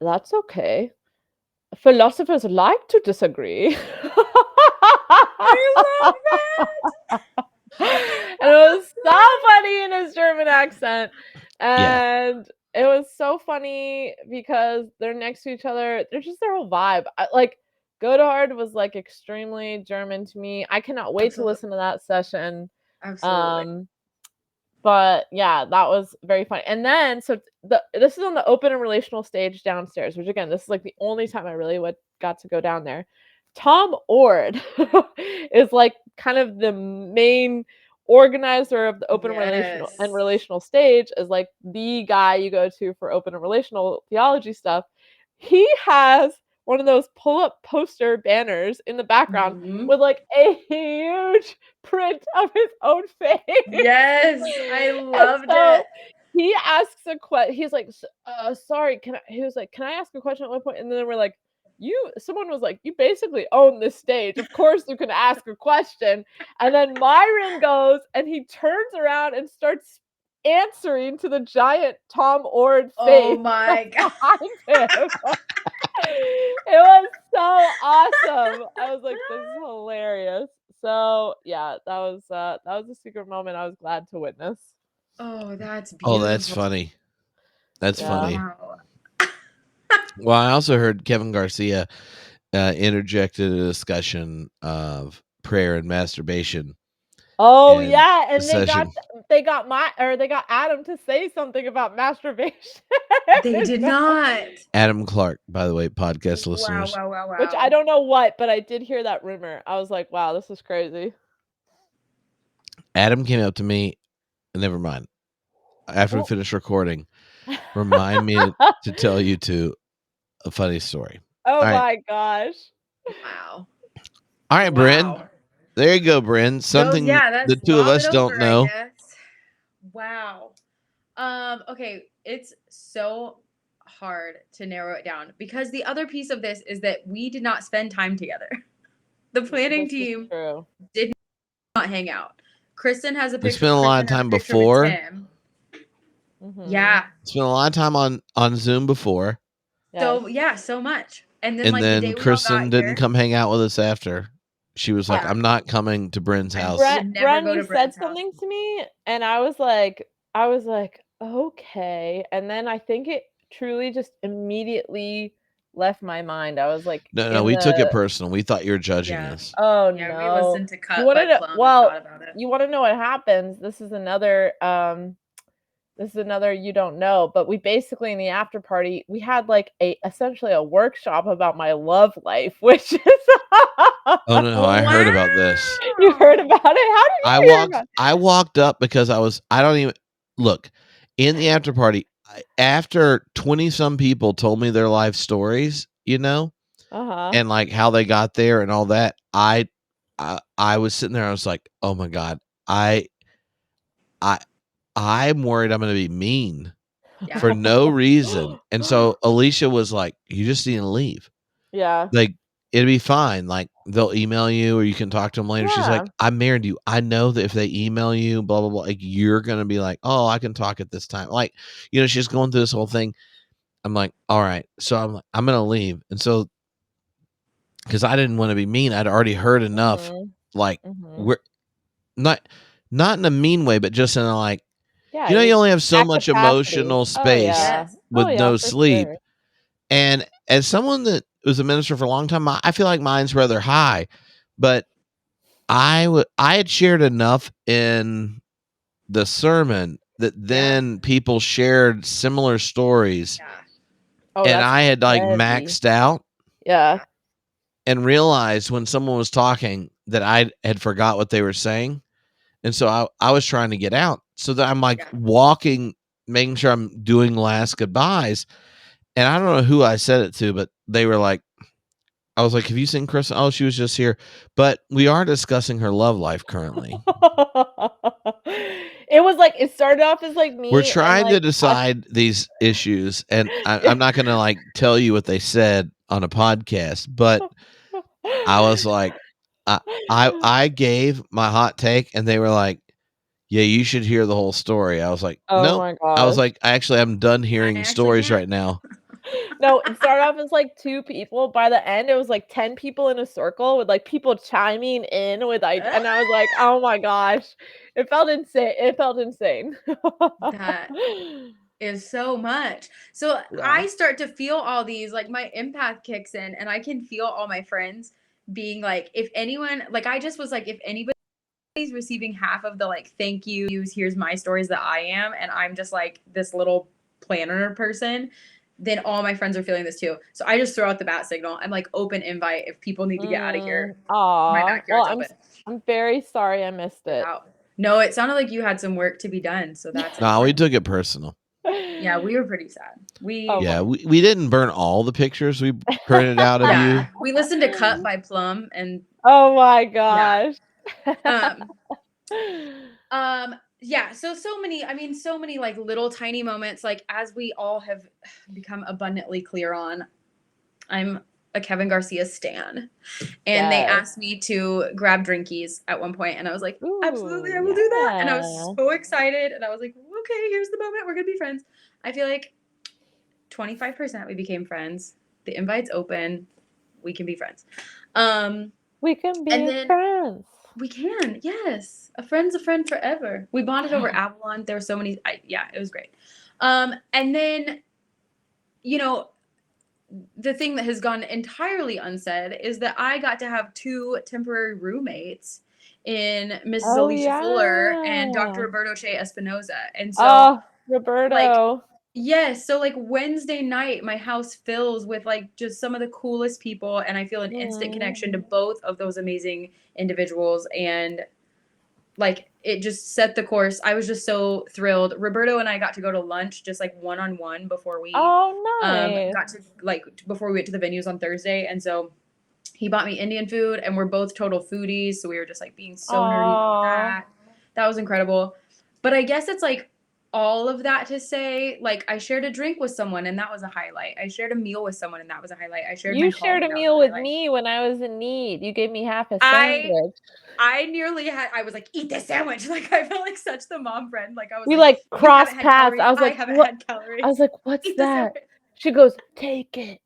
that's okay. Philosophers like to disagree. I love that. And it was so funny in his German accent. And it was so funny because they're next to each other. They're just their whole vibe. Godahard was like extremely German to me. I cannot wait to listen to that session. Absolutely. But yeah, that was very fun. And then this is on the open and relational stage downstairs, which again, this is like the only time I really got to go down there. Tom Ord is like kind of the main organizer of the open and relational stage, is like the guy you go to for open and relational theology stuff. He has one of those pull-up poster banners in the background with like a huge print of his own face. Yes, I loved it. He asks a question. He's like, sorry, he was like, can I ask a question at one point? And then we're like, someone was like, you basically own this stage. Of course you can ask a question. And then Myron goes and he turns around and starts answering to the giant Tom Ord face. Oh my God. Behind him. It was so awesome. I was like, this is hilarious. So yeah, that was a secret moment I was glad to witness. Oh, that's beautiful. Oh, that's funny. That's funny. Wow. Well, I also heard Kevin Garcia interjected a discussion of prayer and masturbation. Oh yeah, and they got Adam to say something about masturbation. They did not. Adam Clark, by the way, podcast listeners. Wow. Which I don't know what, but I did hear that rumor. I was like, wow, this is crazy. Adam came up to me, never mind. After we finished recording, remind me to tell you a funny story. Oh my gosh. Wow. All right, Bryn. There you go, Bryn. Something the two of us don't know. Wow. Okay, it's so hard to narrow it down because the other piece of this is that we did not spend time together. The planning team did not hang out. Kristen has a picture. We spent a lot of time before. Yeah. Spent a lot of time on Zoom before. So yeah, so much. And then then the day Kristen didn't come hang out with us after. She was like, I'm not coming to Bryn's house. Bryn, you said something to me and I was like, okay. And then I think it truly just immediately left my mind. I was like, no, we took it personal. We thought you were judging us. Oh no. We listened to Cut But Plum and thought about it. You want to know what happens? This is another you don't know, but we basically in the after party we had like essentially a workshop about my love life, which is Oh no, I heard about this. You heard about it? How did you hear about it? I walked up because I don't even look in the after party after 20 some people told me their life stories, and like how they got there and all that. I was sitting there, I was like, oh my God, I'm worried I'm going to be mean for no reason. And so Alicia was like, you just need to leave. Yeah. Like, it'd be fine. Like, they'll email you or you can talk to them later. Yeah. She's like, I married you. I know that if they email you, blah, blah, blah, like, you're going to be like, oh, I can talk at this time. Like, she's going through this whole thing. I'm like, all right. So I'm like, I'm going to leave. And so, because I didn't want to be mean, I'd already heard enough. Like, we're not in a mean way, but just in a like, yeah, you only have so much emotional space with no sleep. Sure. And as someone that was a minister for a long time, I feel like mine's rather high, but I had shared enough in the sermon that then people shared similar stories. Yeah. And I had like maxed out. Yeah. And realized when someone was talking that I had forgot what they were saying. And so I was trying to get out. So that I'm like walking, making sure I'm doing last goodbyes. And I don't know who I said it to, but they were like, I was like, have you seen Kristen? Oh, she was just here. But we are discussing her love life currently. It was like, it started off as like me. We're trying to decide these issues. And I'm not going to like tell you what they said on a podcast, but I was like, I gave my hot take and they were like, yeah, you should hear the whole story. I was like, no. My gosh. I was like, actually, I'm done hearing stories right now. No, it started off as like 2 people. By the end, it was like 10 people in a circle with like people chiming in with like, and I was like, oh my gosh, it felt insane. That is so much. So I start to feel all these, like my empath kicks in and I can feel all my friends being like, if anyone, like I just was like, if anybody He's receiving half of the like thank yous, here's my stories that I am, and I'm just like this little planner person, then all my friends are feeling this too. So I just throw out the bat signal. I'm like, open invite if people need to get out of here. My Aw. Well, backyard's open. I'm very sorry I missed Get it. out. No, it sounded like you had some work to be done, so that's No, we took it personal. yeah, we were pretty sad. Yeah, we didn't burn all the pictures we printed out of you. We listened to Cut by Plum and Oh my gosh. Yeah, so many like little tiny moments, like as we all have become abundantly clear on, I'm a Kevin Garcia stan, and they asked me to grab drinkies at one point, and I was like, absolutely, I will do that, and I was so excited, and I was like, okay, here's the moment, we're gonna be friends. I feel like 25% we became friends. The invite's open. We can be friends. We can be friends. We can, yes. A friend's a friend forever. We bonded over Avalon. There were so many. It was great. And then, the thing that has gone entirely unsaid is that I got to have 2 temporary roommates in Mrs. Alicia Fuller and Dr. Roberto Che Espinoza. And so, Roberto. Yes. So like Wednesday night, my house fills with like just some of the coolest people, and I feel an instant connection to both of those amazing individuals. And like it just set the course. I was just so thrilled. Roberto and I got to go to lunch just like one-on-one before we before we went to the venues on Thursday. And so he bought me Indian food, and we're both total foodies. So we were just like being so nerdy about that. That was incredible. But I guess it's like all of that to say, like, I shared a drink with someone, and that was a highlight. I shared a meal with someone, and that was a highlight. You shared a meal with me when I was in need. You gave me half a sandwich. I was like, eat this sandwich. Like, I felt like such the mom friend. Like, I was we like crossed paths. I was like, haven't had calories. I was like, what's that? She goes, take it.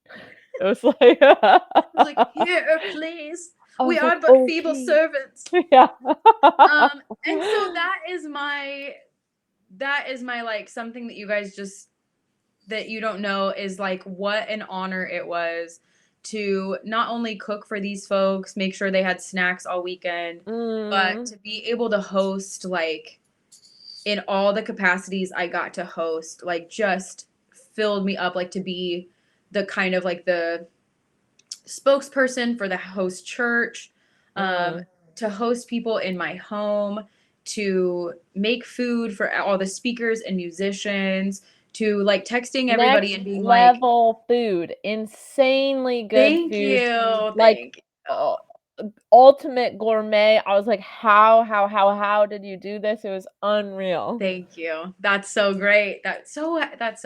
It was like, I was like, here, please. We are but feeble servants. Yeah. And so that is my like something that you guys that you don't know is like what an honor it was to not only cook for these folks, make sure they had snacks all weekend, but to be able to host, like, in all the capacities I got to host, like, just filled me up, like, to be the kind of like the spokesperson for the host church, to host people in my home, to make food for all the speakers and musicians, to like texting everybody and being like, level food, insanely good thank food. you, like ultimate gourmet. I was like, how did you do this? It was unreal. Thank you. That's so great. That's so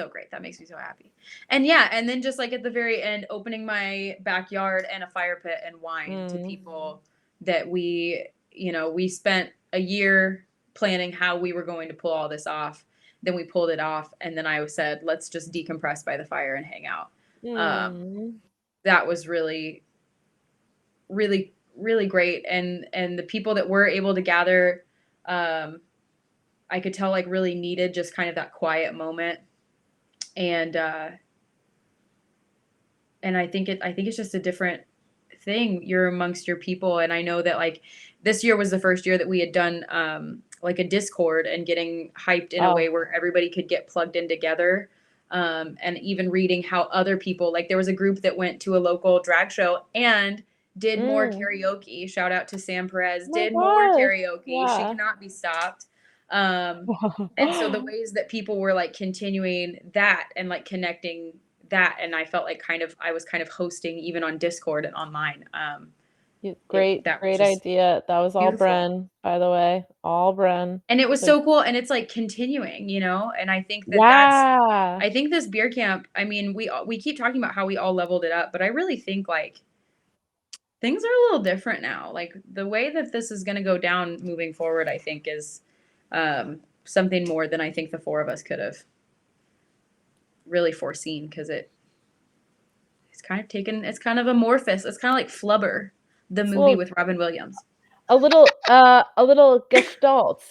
great. That makes me so happy. And yeah, and then just like at the very end, opening my backyard and a fire pit and wine to people that we spent a year planning how we were going to pull all this off. Then we pulled it off, and then I said, let's just decompress by the fire and hang out. That was really, really, really great. And the people that were able to gather, I could tell like really needed just kind of that quiet moment. And I think it's just a different thing. You're amongst your people. And I know that like this year was the first year that we had done like a Discord and getting hyped in a way where everybody could get plugged in together. And even reading how other people, like there was a group that went to a local drag show and did more karaoke. Shout out to Sam Perez, did more karaoke. She cannot be stopped. And so the ways that people were like continuing that and like connecting that, and I felt like I was kind of hosting even on Discord and online. Great idea. That was all Bren, by the way, all Bren. And it was so cool, and it's like continuing, and I think that I think this beer camp, I mean, we keep talking about how we all leveled it up, but I really think like things are a little different now. Like the way that this is going to go down moving forward, I think is something more than I think the four of us could have really foreseen, because it's kind of amorphous. It's kind of like Flubber, the movie with Robin Williams. A little gestalt,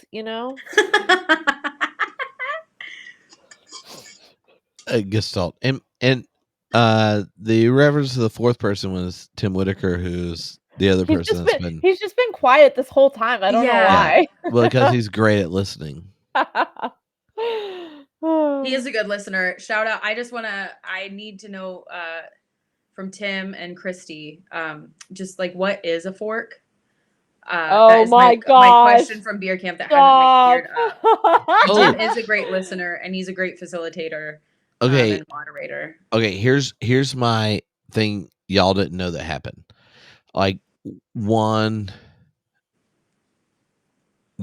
A gestalt. And the reference to the fourth person was Tim Whitaker, who's the other person that's been. He's just been quiet this whole time. I don't know why. Well, because he's great at listening. He is a good listener. Shout out. I need to know from Tim and Christy, just like, what is a fork? That is my my question from beer camp that hasn't been cleared up. Tim is a great listener and he's a great facilitator. Okay. And moderator. Okay, here's my thing y'all didn't know that happened. Like, one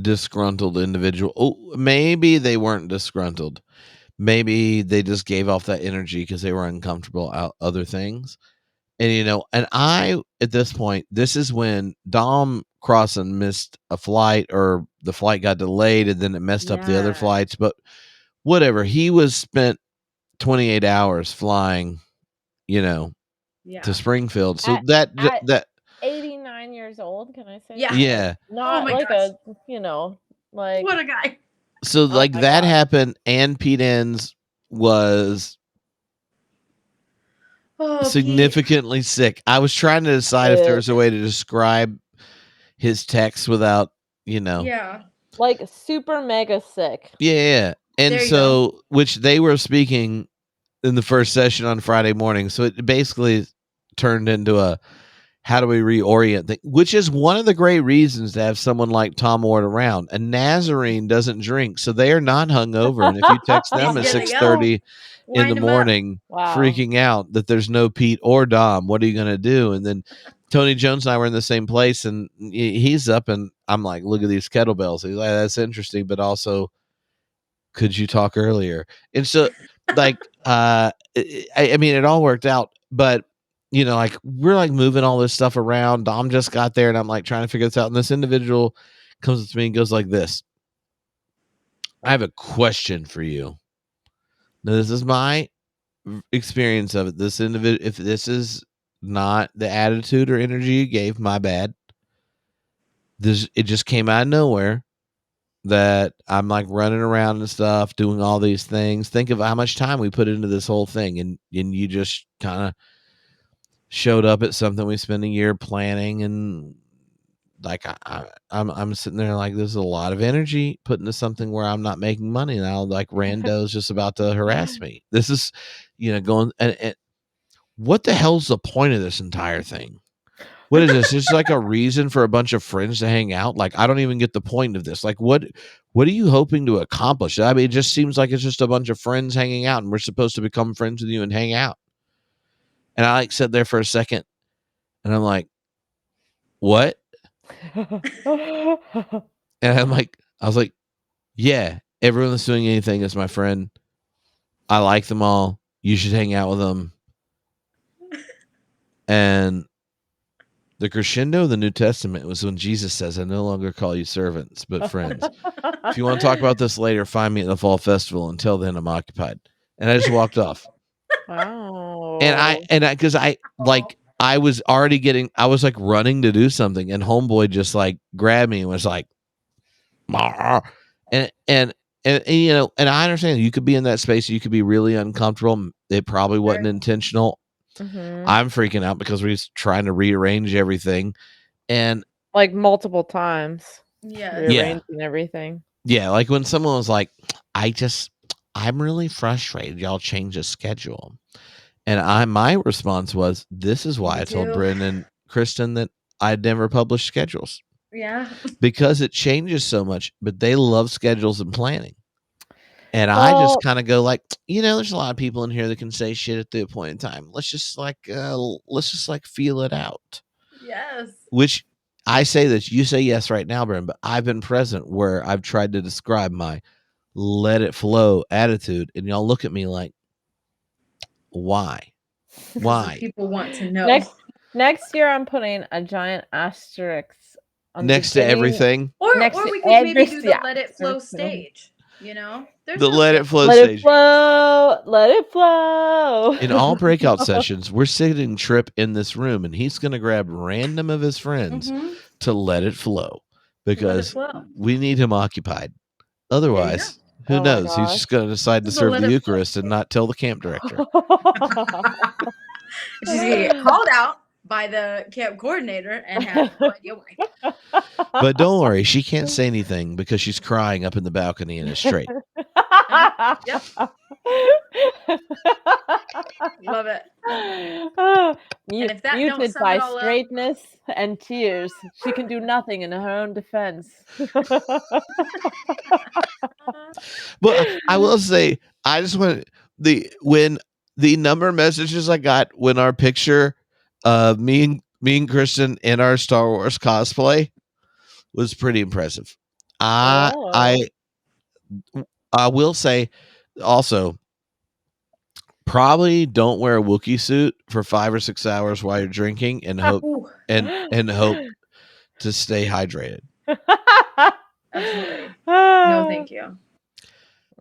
disgruntled individual. Oh, maybe they weren't disgruntled. Maybe they just gave off that energy because they were uncomfortable about other things. And and I, at this point, this is when Dom Crossan missed a flight, or the flight got delayed and then it messed up the other flights. But whatever, he was spent 28 hours flying, to Springfield. So that 89 years old, can I say? Yeah. Not like gosh. like what a guy. So that happened, and Pete Enns was significantly sick. I was trying to decide if there was a way to describe his text without, like super mega sick. Yeah. And so, which they were speaking in the first session on Friday morning. So it basically turned into a, how do we reorient thing, which is one of the great reasons to have someone like Tom Ward around. A Nazarene doesn't drink, so they are not hungover. And if you text them at 6:30 in the morning, freaking out that there's no Pete or Dom, what are you going to do? And then Tony Jones and I were in the same place, and he's up, and I'm like, look at these kettlebells. He's like, that's interesting, but also, could you talk earlier? And so, I mean, it all worked out, but we're like moving all this stuff around. Dom just got there, and I'm like trying to figure this out. And this individual comes to me and goes like this: I have a question for you. Now, this is my experience of it. This individual, if this is not the attitude or energy you gave, my bad. It just came out of nowhere that I'm like running around and stuff, doing all these things. Think of how much time we put into this whole thing, and you just kind of showed up at something we spent a year planning, and like I'm sitting there like, there's a lot of energy put into something where I'm not making money now. Like rando's just about to harass me. This is, going and what the hell's the point of this entire thing? What is this? It's like a reason for a bunch of friends to hang out. Like, I don't even get the point of this. Like, what are you hoping to accomplish? I mean, it just seems like it's just a bunch of friends hanging out, and we're supposed to become friends with you and hang out. And I like sat there for a second, and I'm like, what? And I was like, yeah, everyone that's doing anything is my friend. I like them all. You should hang out with them. And the crescendo of the New Testament was when Jesus says, I no longer call you servants, but friends. If you want to talk about this later, find me at the fall festival. Until then, I'm occupied. And I just walked off. Wow. Because I was already I was like running to do something, and homeboy just like grabbed me and was like, Marr. and I understand you could be in that space. You could be really uncomfortable. It probably wasn't intentional. Mm-hmm. I'm freaking out because we're trying to rearrange everything, and like multiple times. Rearranging everything. Yeah, like when someone was like, I'm really frustrated. Y'all change the schedule. And my response was, this is why I told Bryn and Kristen that I'd never publish schedules. Yeah. Because it changes so much, but they love schedules and planning. And I just kind of go like, there's a lot of people in here that can say shit at the appointed time. Let's just feel it out. Yes. Which I say that you say yes right now, Bryn, but I've been present where I've tried to describe my let it flow attitude, and y'all look at me like, why? Why? People want to know. Next year, I'm putting a giant asterisk on next to everything. Or we could maybe do the let it flow stage. There's the let it flow let stage. Let it flow. In all breakout sessions, we're sitting Tripp in this room, and he's going to grab random of his friends to let it flow, because we need him occupied. Otherwise, who knows? He's just going to decide to serve the Eucharist and not tell the camp director. She's going to get called out by the camp coordinator and had no idea why. But don't worry, she can't say anything because she's crying up in the balcony and is straight. Yep. Love it. And if that don't Muted sum by it all up- straightness and tears. She can do nothing in her own defense. Well, I will say, I just want when the number of messages I got when our picture of me and Kristen in our Star Wars cosplay was pretty impressive. I will say also, probably don't wear a Wookiee suit for 5 or 6 hours while you're drinking and hope Ooh, and hope to stay hydrated. absolutely. No, thank you.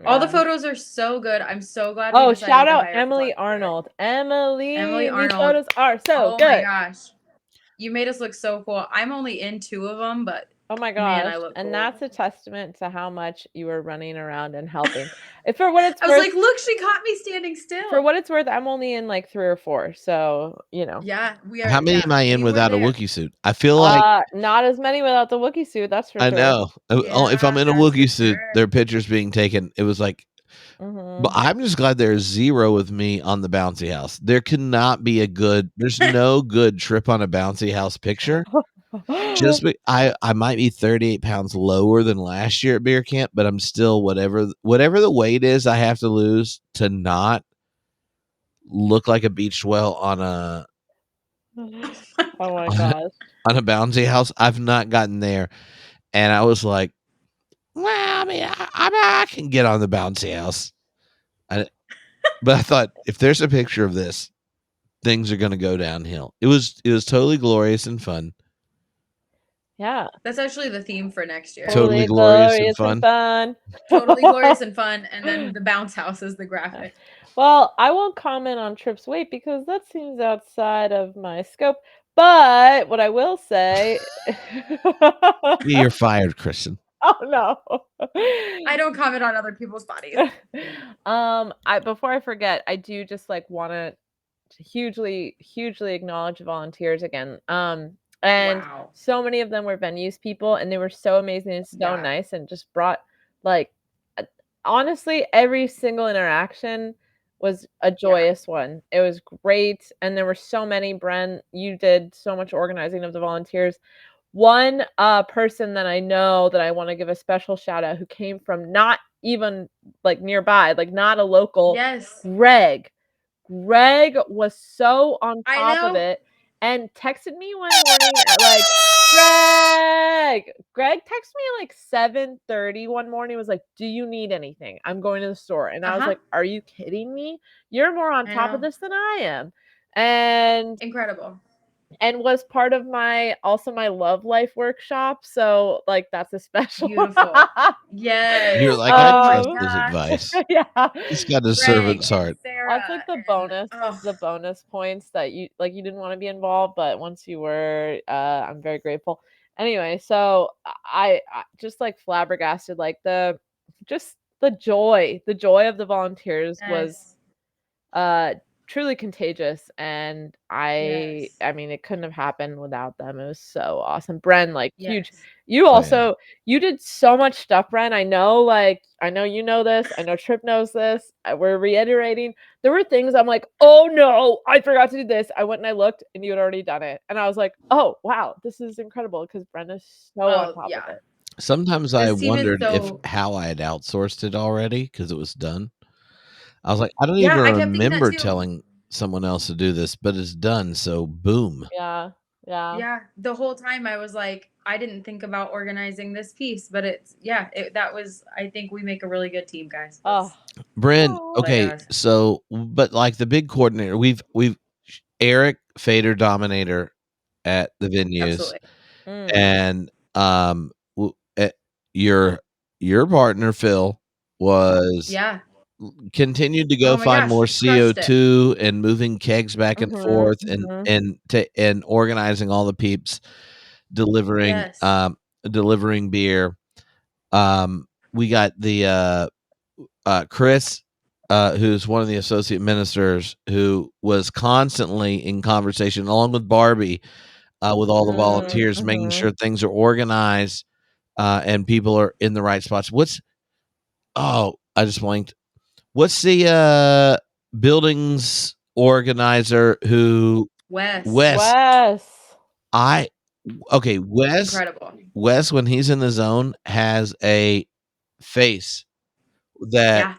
All the Yeah. photos are so good. I'm so glad we Oh, decided shout to out hire a Emily photographer. Arnold. Emily Arnold. These photos are so Oh good. my gosh. You made us look so cool. I'm only in 2 of them, but Oh my man, gosh. I look And cool. that's a testament to how much you were running around and helping. If for what it's I was worth, like, look, she caught me standing still. for what it's worth, I'm only in like 3 or 4. So, you know. Yeah, we are. How many am I in we were without a there. Wookiee suit? I feel like Not as many without the Wookiee suit, that's for I sure. know. If I'm in a Yeah, that's Wookiee for suit, sure. there are pictures being taken. It was like, but I'm just glad there's 0 with me on the bouncy house. There cannot be there's no good trip on a bouncy house picture. Just I might be 38 pounds lower than last year at beer camp, but I'm still whatever the weight is I have to lose to not look like a beach dwell on a Oh my gosh. on a bouncy house. I've not gotten there, and I was like, well, I mean, I can get on the bouncy house. But I thought, if there's a picture of this, things are going to go downhill. It was totally glorious and fun. Yeah. That's actually the theme for next year. Totally glorious and fun. Totally glorious and fun. And then the bounce house is the graphic. Well, I won't comment on Tripp's weight because that seems outside of my scope. But what I will say, You're fired, Kristen. oh no, I don't comment on other people's bodies. Before I forget, I do just like want to hugely acknowledge volunteers again. And Wow. so many of them were venues people, and they were so amazing and so nice, and just brought like honestly every single interaction was a joyous one. It was great, and there were so many. Bren, you did so much organizing of the volunteers. One person that I know that I want to give a special shout out, who came from not even like nearby, like not a local. Yes. Greg was so on top of it and texted me one morning at like, Greg texted me at like 7:30 one morning, was like, do you need anything? I'm going to the store. And I was like, are you kidding me? You're more on top of this than I am. And incredible. And was part of my love life workshop. So like that's a special. Beautiful. Yes. You're like, I trust his advice. Yeah. He's got a servant's heart. That's like the bonus points that you didn't want to be involved, but once you were, I'm very grateful. Anyway, so I just like flabbergasted, like the joy of the volunteers was truly contagious, and I mean, it couldn't have happened without them. It was so awesome. Bren, like huge. You also you did so much stuff, Bren. I know you know this. I know Tripp knows this. We're reiterating. There were things I'm like, oh no, I forgot to do this. I went and I looked, and you had already done it, and I was like, oh wow, this is incredible because Bren is so on top of it. Sometimes I wondered how I had outsourced it already because it was done. I was like, I don't even remember telling someone else to do this, but it's done. So boom. Yeah. The whole time I was like, I didn't think about organizing this piece, but that was, I think we make a really good team, guys. Bren, okay. So, but like the big coordinator, we've Eric, Fader Dominator at the venues. And your partner Phil was continued to go find more CO2 and moving kegs back and forth and organizing all the peeps, delivering beer. We got the Chris who's one of the associate ministers, who was constantly in conversation along with Barbie, with all the volunteers, making sure things are organized, and people are in the right spots. I just blanked. What's the buildings organizer who Wes. Wes. Wes, Incredible. Wes, when he's in the zone, has a face that Yeah.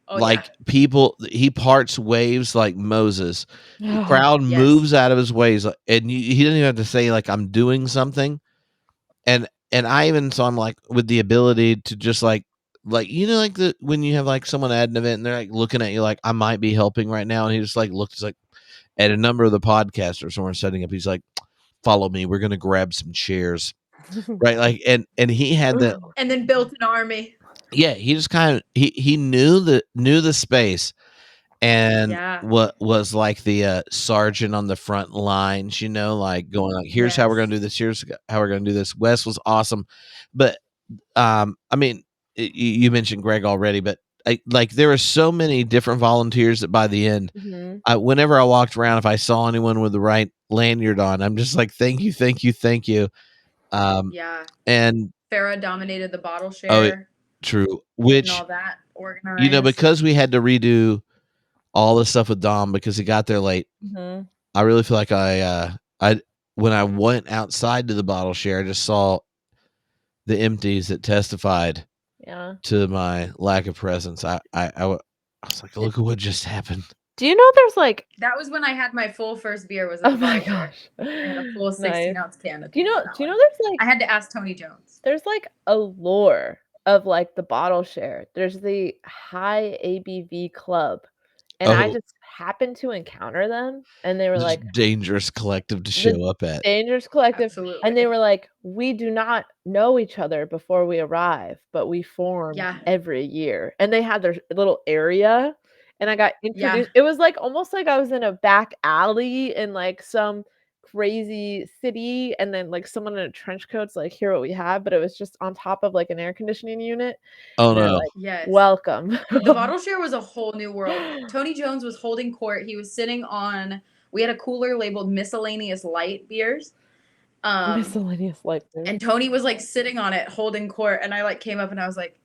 Oh, like people, he parts waves like Moses. The crowd Yes. moves out of his ways, and he doesn't even have to say like I'm doing something. And I even saw him like with the ability to just like you know, like when you have like someone at an event and they're like looking at you like I might be helping right now, and he just like looks like at a number of the podcasters when we're setting up, he's like, follow me, we're gonna grab some chairs. Right, like and he had the and then built an army. Yeah, he just kind of he knew the space, and what was like the sergeant on the front lines, you know, like going like, here's how we're gonna do this, here's how we're gonna do this. Wes was awesome, but I mean, you mentioned Greg already, but like there were so many different volunteers that by the end, whenever I walked around, if I saw anyone with the right lanyard on, I'm just like, thank you, thank you, thank you. And Farrah dominated the bottle share. True. Which, all that organized. You know, because we had to redo all the stuff with Dom because he got there late. I really feel like I when I went outside to the bottle share, I just saw the empties that testified to my lack of presence. I was like, look at what just happened. Do you know there's like that was when I had my full first beer was at the bottle share. I had a full 16-ounce can. Do you know there's like I had to ask Tony Jones. There's like a lore of like the bottle share. There's the high ABV club. And I just happened to encounter them, and they were This like dangerous collective to show up at. Dangerous collective. Absolutely. And they were like, we do not know each other before we arrive, but we form every year. And they had their little area, and I got introduced. It was like almost like I was in a back alley in like some crazy city, and then like someone in a trench coat's like, here what we have, but it was just on top of like an air conditioning unit. Oh no, like, welcome. The bottle share was a whole new world. Tony Jones was holding court. He was sitting on, we had a cooler labeled miscellaneous light beers. Miscellaneous light beers. And Tony was like sitting on it holding court, and I like came up and I was like,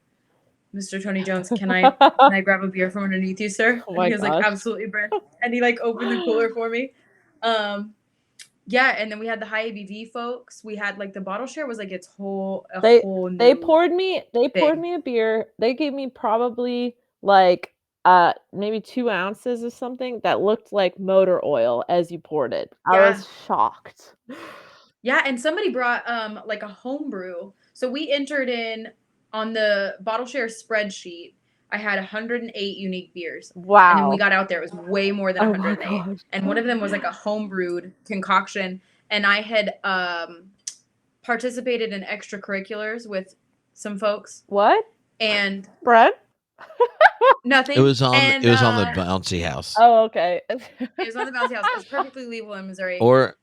Mr. Tony Jones, can I grab a beer from underneath you, sir? Oh and he was like, absolutely, Brent. And he like opened the cooler for me. And then we had the high ABV folks. We had like the bottle share was like its whole whole new they poured me a beer. They gave me probably like maybe 2 ounces of something that looked like motor oil as you poured it. I was shocked. Yeah, and somebody brought like a home brew. So we entered in on the bottle share spreadsheet. I had 108 unique beers. Wow. And then we got out there. It was way more than 108. And one of them was like a home brewed concoction. And I had participated in extracurriculars with some folks. What? And Brett? Nothing. It was on the bouncy house. Oh, okay. It was on the bouncy house. It was perfectly legal in Missouri. Or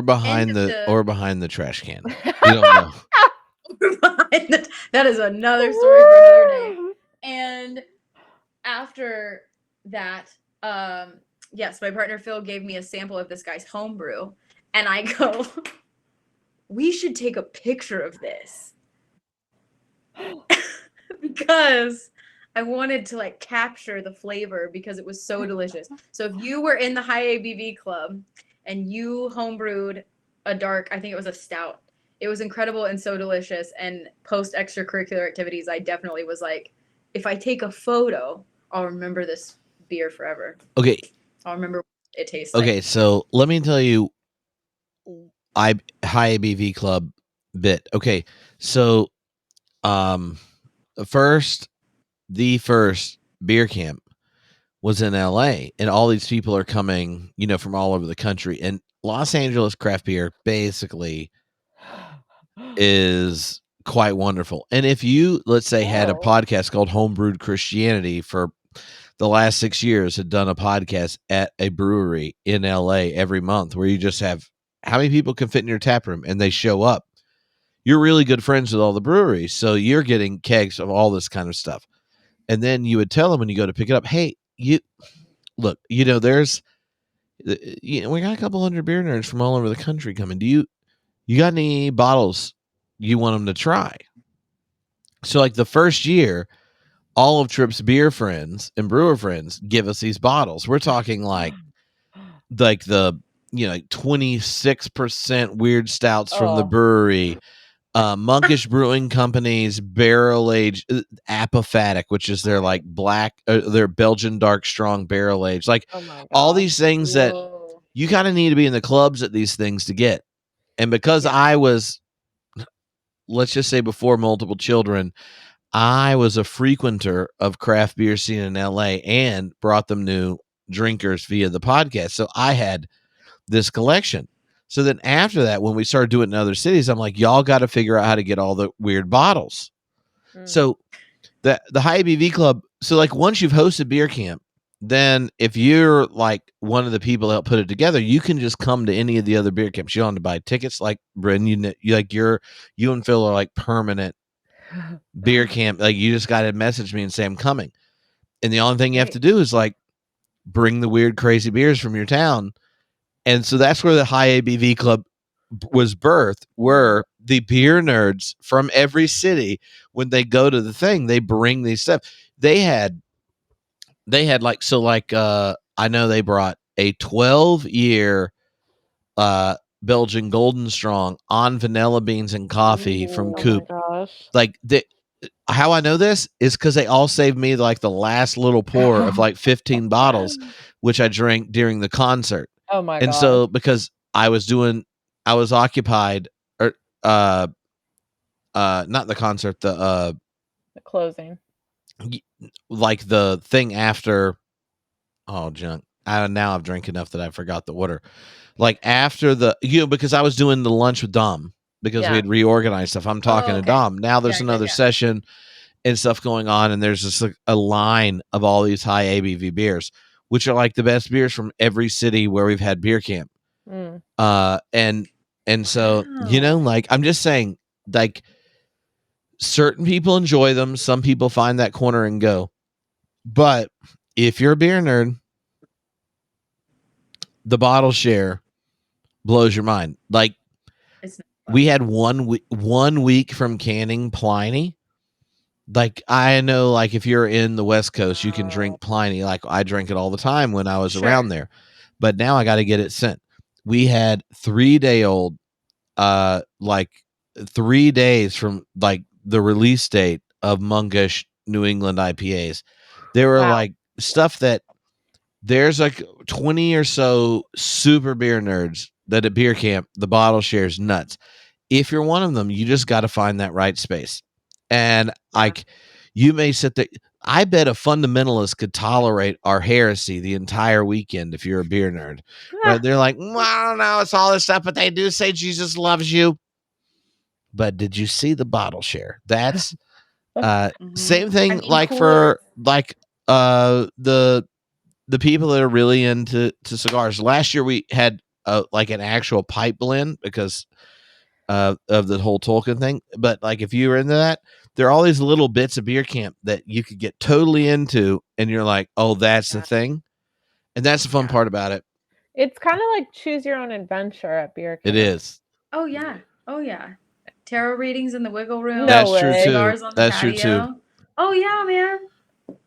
behind the trash can. You don't know. That is another story for another day. And after that, yes, my partner Phil gave me a sample of this guy's homebrew, and I go, we should take a picture of this because I wanted to like capture the flavor because it was so delicious. So if you were in the high ABV club and you homebrewed a dark, I think it was a stout, it was incredible and so delicious. And post extracurricular activities, I definitely was like, if I take a photo, I'll remember this beer forever. Okay. I'll remember what it tastes like. Okay, so let me tell you, high ABV club bit. Okay, so the first beer camp was in LA, and all these people are coming, you know, from all over the country. And Los Angeles craft beer basically is quite wonderful. And if you, let's say, had a podcast called Homebrewed Christianity for the last 6 years, had done a podcast at a brewery in LA every month where you just have how many people can fit in your tap room and they show up, you're really good friends with all the breweries. So you're getting kegs of all this kind of stuff. And then you would tell them when you go to pick it up, hey, you look, we got a couple hundred beer nerds from all over the country coming. Do you got any bottles you want them to try? So like the first year, all of Tripp's beer friends and brewer friends give us these bottles. We're talking like the 26% weird stouts from the brewery, Monkish Brewing Company's barrel aged Apophatic, which is their like their Belgian dark strong barrel aged, like all these things that you kind of need to be in the clubs at these things to get. And because I was, let's just say before multiple children, I was a frequenter of craft beer scene in LA and brought them new drinkers via the podcast. So I had this collection. So then after that, when we started doing it in other cities, I'm like, y'all got to figure out how to get all the weird bottles. So the high ABV club. So like once you've hosted beer camp, then if you're like one of the people that help put it together, you can just come to any of the other beer camps. You don't have to buy tickets. Like Bryn, you and Phil are like permanent beer camp. Like you just got to message me and say I'm coming. And the only thing you have to do is like bring the weird, crazy beers from your town. And so that's where the high ABV club was birthed, where the beer nerds from every city, when they go to the thing, they bring these stuff. They had like, so like, I know they brought a 12-year Belgian Golden Strong on vanilla beans and coffee from Coop. Oh my gosh. Like how I know this is because they all saved me like the last little pour of like 15 bottles, which I drank during the concert. Oh my and gosh. so because I was occupied, or not the concert, the closing, like the thing after. Oh, junk. Now I've drank enough that I forgot the order. Like after because I was doing the lunch with Dom because we had reorganized stuff. I'm talking to Dom. Now there's another session and stuff going on, and there's just a line of all these high ABV beers, which are like the best beers from every city where we've had beer camp. And so like I'm just saying, like certain people enjoy them, some people find that corner and go. But if you're a beer nerd, the bottle share blows your mind. Like we had 1 week from canning Pliny. Like I know, like if you're in the West Coast, you can drink Pliny. Like I drank it all the time when I was around there, but now I got to get it sent. We had 3-day-old, like 3 days from like the release date of Monkish New England IPAs. There were like stuff that there's like 20 or so super beer nerds that at beer camp, the bottle shares nuts. If you're one of them, you just got to find that right space. And like you may sit there. I bet a fundamentalist could tolerate our heresy the entire weekend if you're a beer nerd. Right? They're like, well, I don't know, it's all this stuff, but they do say Jesus loves you. But did you see the bottle share? That's same thing like for like the people that are really into cigars. Last year we had like an actual pipe blend because of the whole Tolkien thing. But like if you were into that, there are all these little bits of beer camp that you could get totally into, and you're like, oh, that's the thing. And that's the fun part about it. It's kind of like choose your own adventure at beer camp. It is. Oh yeah. Tarot readings in the wiggle room. That's true too. Cigars on the patio. Oh yeah, man.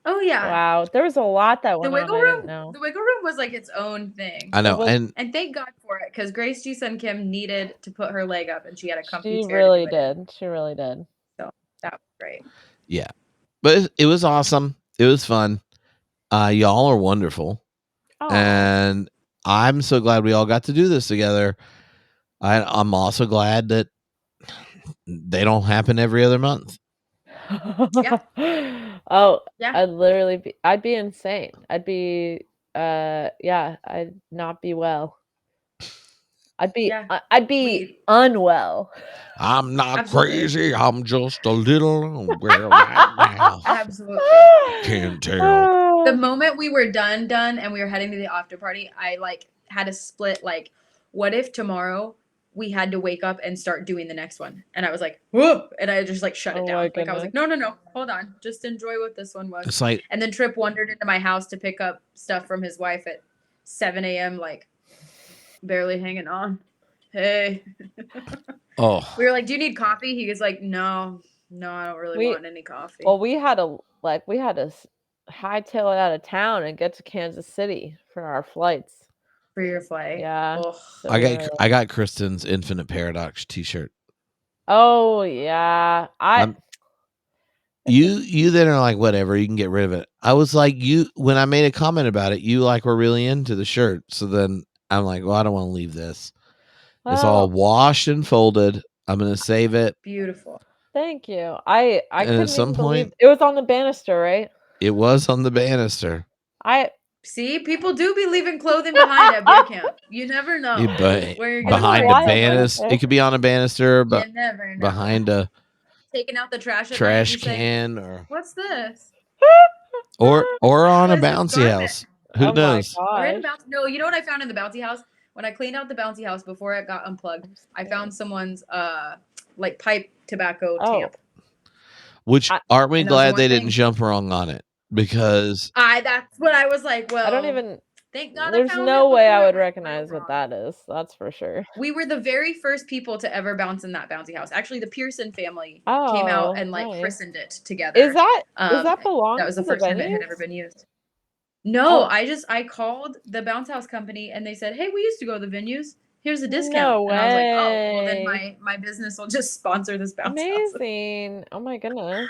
Oh yeah. Wow, there was a lot that went on. I didn't know. The wiggle room was like its own thing. I know, and thank God for it, because Grace G. Sun Kim needed to put her leg up, and she had a comfy chair. She really did. She really did. So that was great. Yeah, but it was awesome. It was fun. Y'all are wonderful. Aww. And I'm so glad we all got to do this together. I'm also glad that they don't happen every other month. I'd be insane. I'd be I'd not be well. I'd be unwell. I'm not crazy. I'm just a little unwell right now. Absolutely. Can't tell. The moment we were done and we were heading to the after party, I like had a split, like, what if tomorrow we had to wake up and start doing the next one. And I was like, whoop, and I just like shut it Oh down. my Like I was like, goodness. no, hold on, just enjoy what this one was. It's like, And then Tripp wandered into my house to pick up stuff from his wife at 7 a.m. like barely hanging on. Hey. oh, We were like, do you need coffee? He was like, no, I don't really want any coffee. Well, we had to hightail it out of town and get to Kansas City for our flights. For your flight. Yeah. Ugh. So I got Kristen's Infinite Paradox t-shirt. Oh yeah. You then are like, whatever, you can get rid of it. I was like, when I made a comment about it, you like were really into the shirt. So then I'm like, well, I don't want to leave this. It's all washed and folded. I'm gonna save it. Beautiful. Thank you. I couldn't at some even believe point it was on the banister, right? it was on the banister. See, people do be leaving clothing behind at beer camp. You never know where you're behind gonna a banister. It could be on a banister, but you never know. behind a taking out the trash can, or what's this? or on a What is this bouncy garment? house. Who knows? Or in a no, you know what I found in the bouncy house? When I cleaned out the bouncy house before it got unplugged, I found someone's like pipe tobacco tamp. Which aren't we glad they didn't jump wrong on it? Because that's what I was like. Well, I don't even thank God. There's no way I would recognize what that is. That's for sure. We were the very first people to ever bounce in that bouncy house. Actually, the Pearson family came out and like christened it together. Is that belong? That was the first time it had ever been used. No, I called the bounce house company and they said, "Hey, we used to go to the venues. Here's a discount." No way. And I was like, "Oh, well then my business will just sponsor this bounce house." Amazing. Oh my goodness.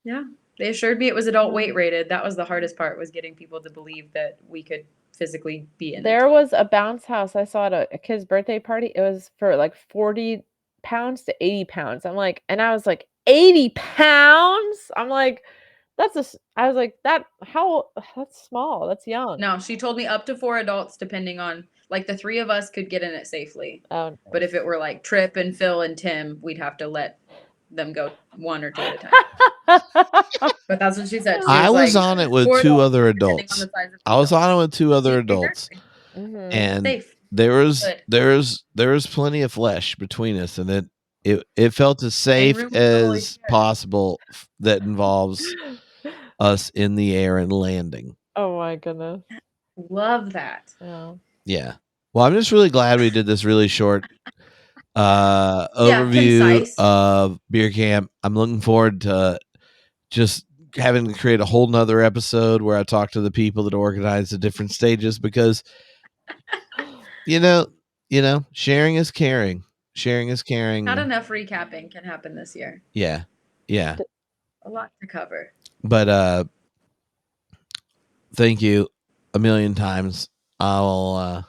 Yeah. They assured me it was adult weight rated. That was the hardest part, was getting people to believe that we could physically be in it. There was a bounce house I saw at a kid's birthday party. It was for like 40 pounds to 80 pounds. I'm like, and I was like, 80 pounds? I'm like, that's small. That's young. No, she told me up to 4 adults, depending on, like, the 3 of us could get in it safely. Oh, nice. But if it were like Tripp and Phil and Tim, we'd have to let them go 1 or 2 at a time. But that's what she said. I was on it with 2 other adults. I was on it with 2 other adults, and there was plenty of flesh between us, and it felt as safe as possible. That involves us in the air and landing. Oh my goodness! Love that. Yeah. Well, I'm just really glad we did this really short overview of beer camp. I'm looking forward to just having to create a whole nother episode where I talk to the people that organize the different stages, because you know, sharing is caring. Sharing is caring. Not enough recapping can happen this year. Yeah. A lot to cover. But thank you a million times. I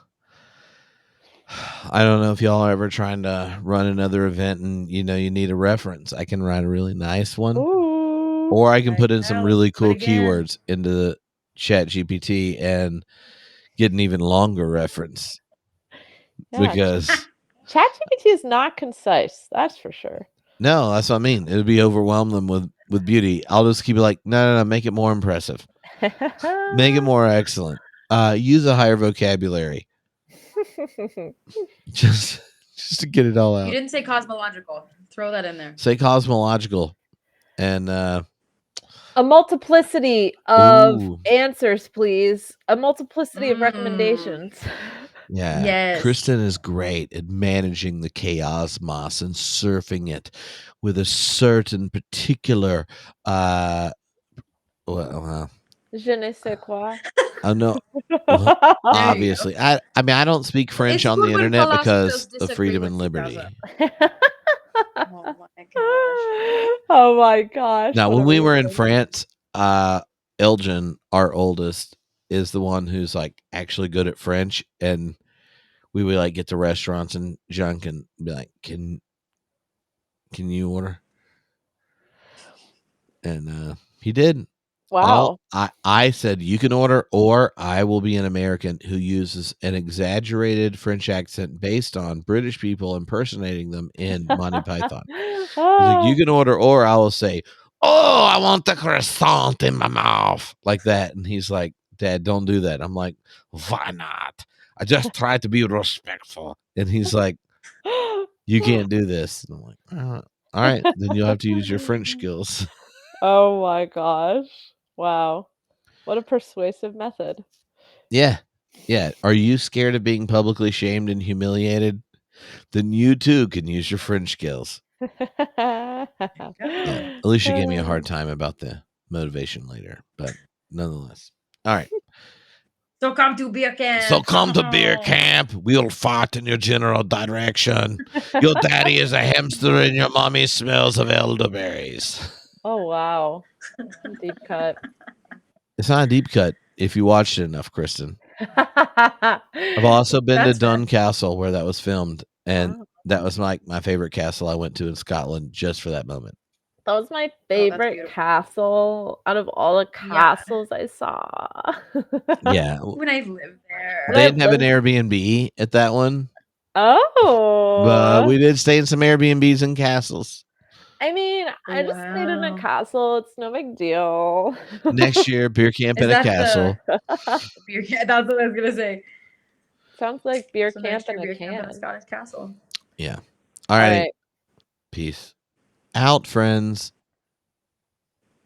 don't know if y'all are ever trying to run another event and you need a reference. I can write a really nice one. Ooh, or I can put in some really cool keywords into the Chat GPT and get an even longer reference. Yeah, because Chat GPT is not concise, that's for sure. No, that's what I mean. It would be overwhelm them with beauty. I'll just keep it like, no, make it more impressive. Make it more excellent. Use a higher vocabulary. just to get it all out. You didn't say cosmological. Throw that in there. Say cosmological. And a multiplicity of answers, please. A multiplicity of recommendations. Yeah. Yes. Kristen is great at managing the chaosmos and surfing it with a certain particular je ne sais quoi. No. Well, obviously. I mean, I don't speak French on the internet because of freedom and liberty. Oh my gosh. Now, when we were in France, Elgin, our oldest, is the one who's like actually good at French, and we would like get to restaurants and junk and be like, can you order? And he did. Wow. I said, you can order, or I will be an American who uses an exaggerated French accent based on British people impersonating them in Monty Python. I was like, you can order, or I will say, oh, I want the croissant in my mouth, like that. And he's like, Dad, don't do that. I'm like, why not? I just tried to be respectful. And he's like, you can't do this. And I'm like, all right, then you'll have to use your French skills. Oh my gosh. Wow. What a persuasive method. Yeah. Yeah. Are you scared of being publicly shamed and humiliated? Then you too can use your French skills. Yeah. Alicia gave me a hard time about the motivation later, but nonetheless. All right. So come to beer camp. So come to beer camp. We'll fight in your general direction. Your daddy is a hamster and your mommy smells of elderberries. Oh wow. Deep cut. It's not a deep cut if you watched it enough, Kristen. I've also been to That's fair. Duncastle where that was filmed, and that was my favorite castle I went to in Scotland just for that moment. That was my favorite beautiful. castle out of all the castles I saw. Yeah. When I lived there. They didn't have an Airbnb at that one. Oh. But we did stay in some Airbnbs and castles. I mean, I just stayed in a Wow. castle. It's no big deal. Next year, beer camp Is at a that castle. Beer camp? That's what I was gonna say. Sounds like beer So camp next year, in a beer camp at a can. Scottish castle. Yeah. All right. Peace out, friends.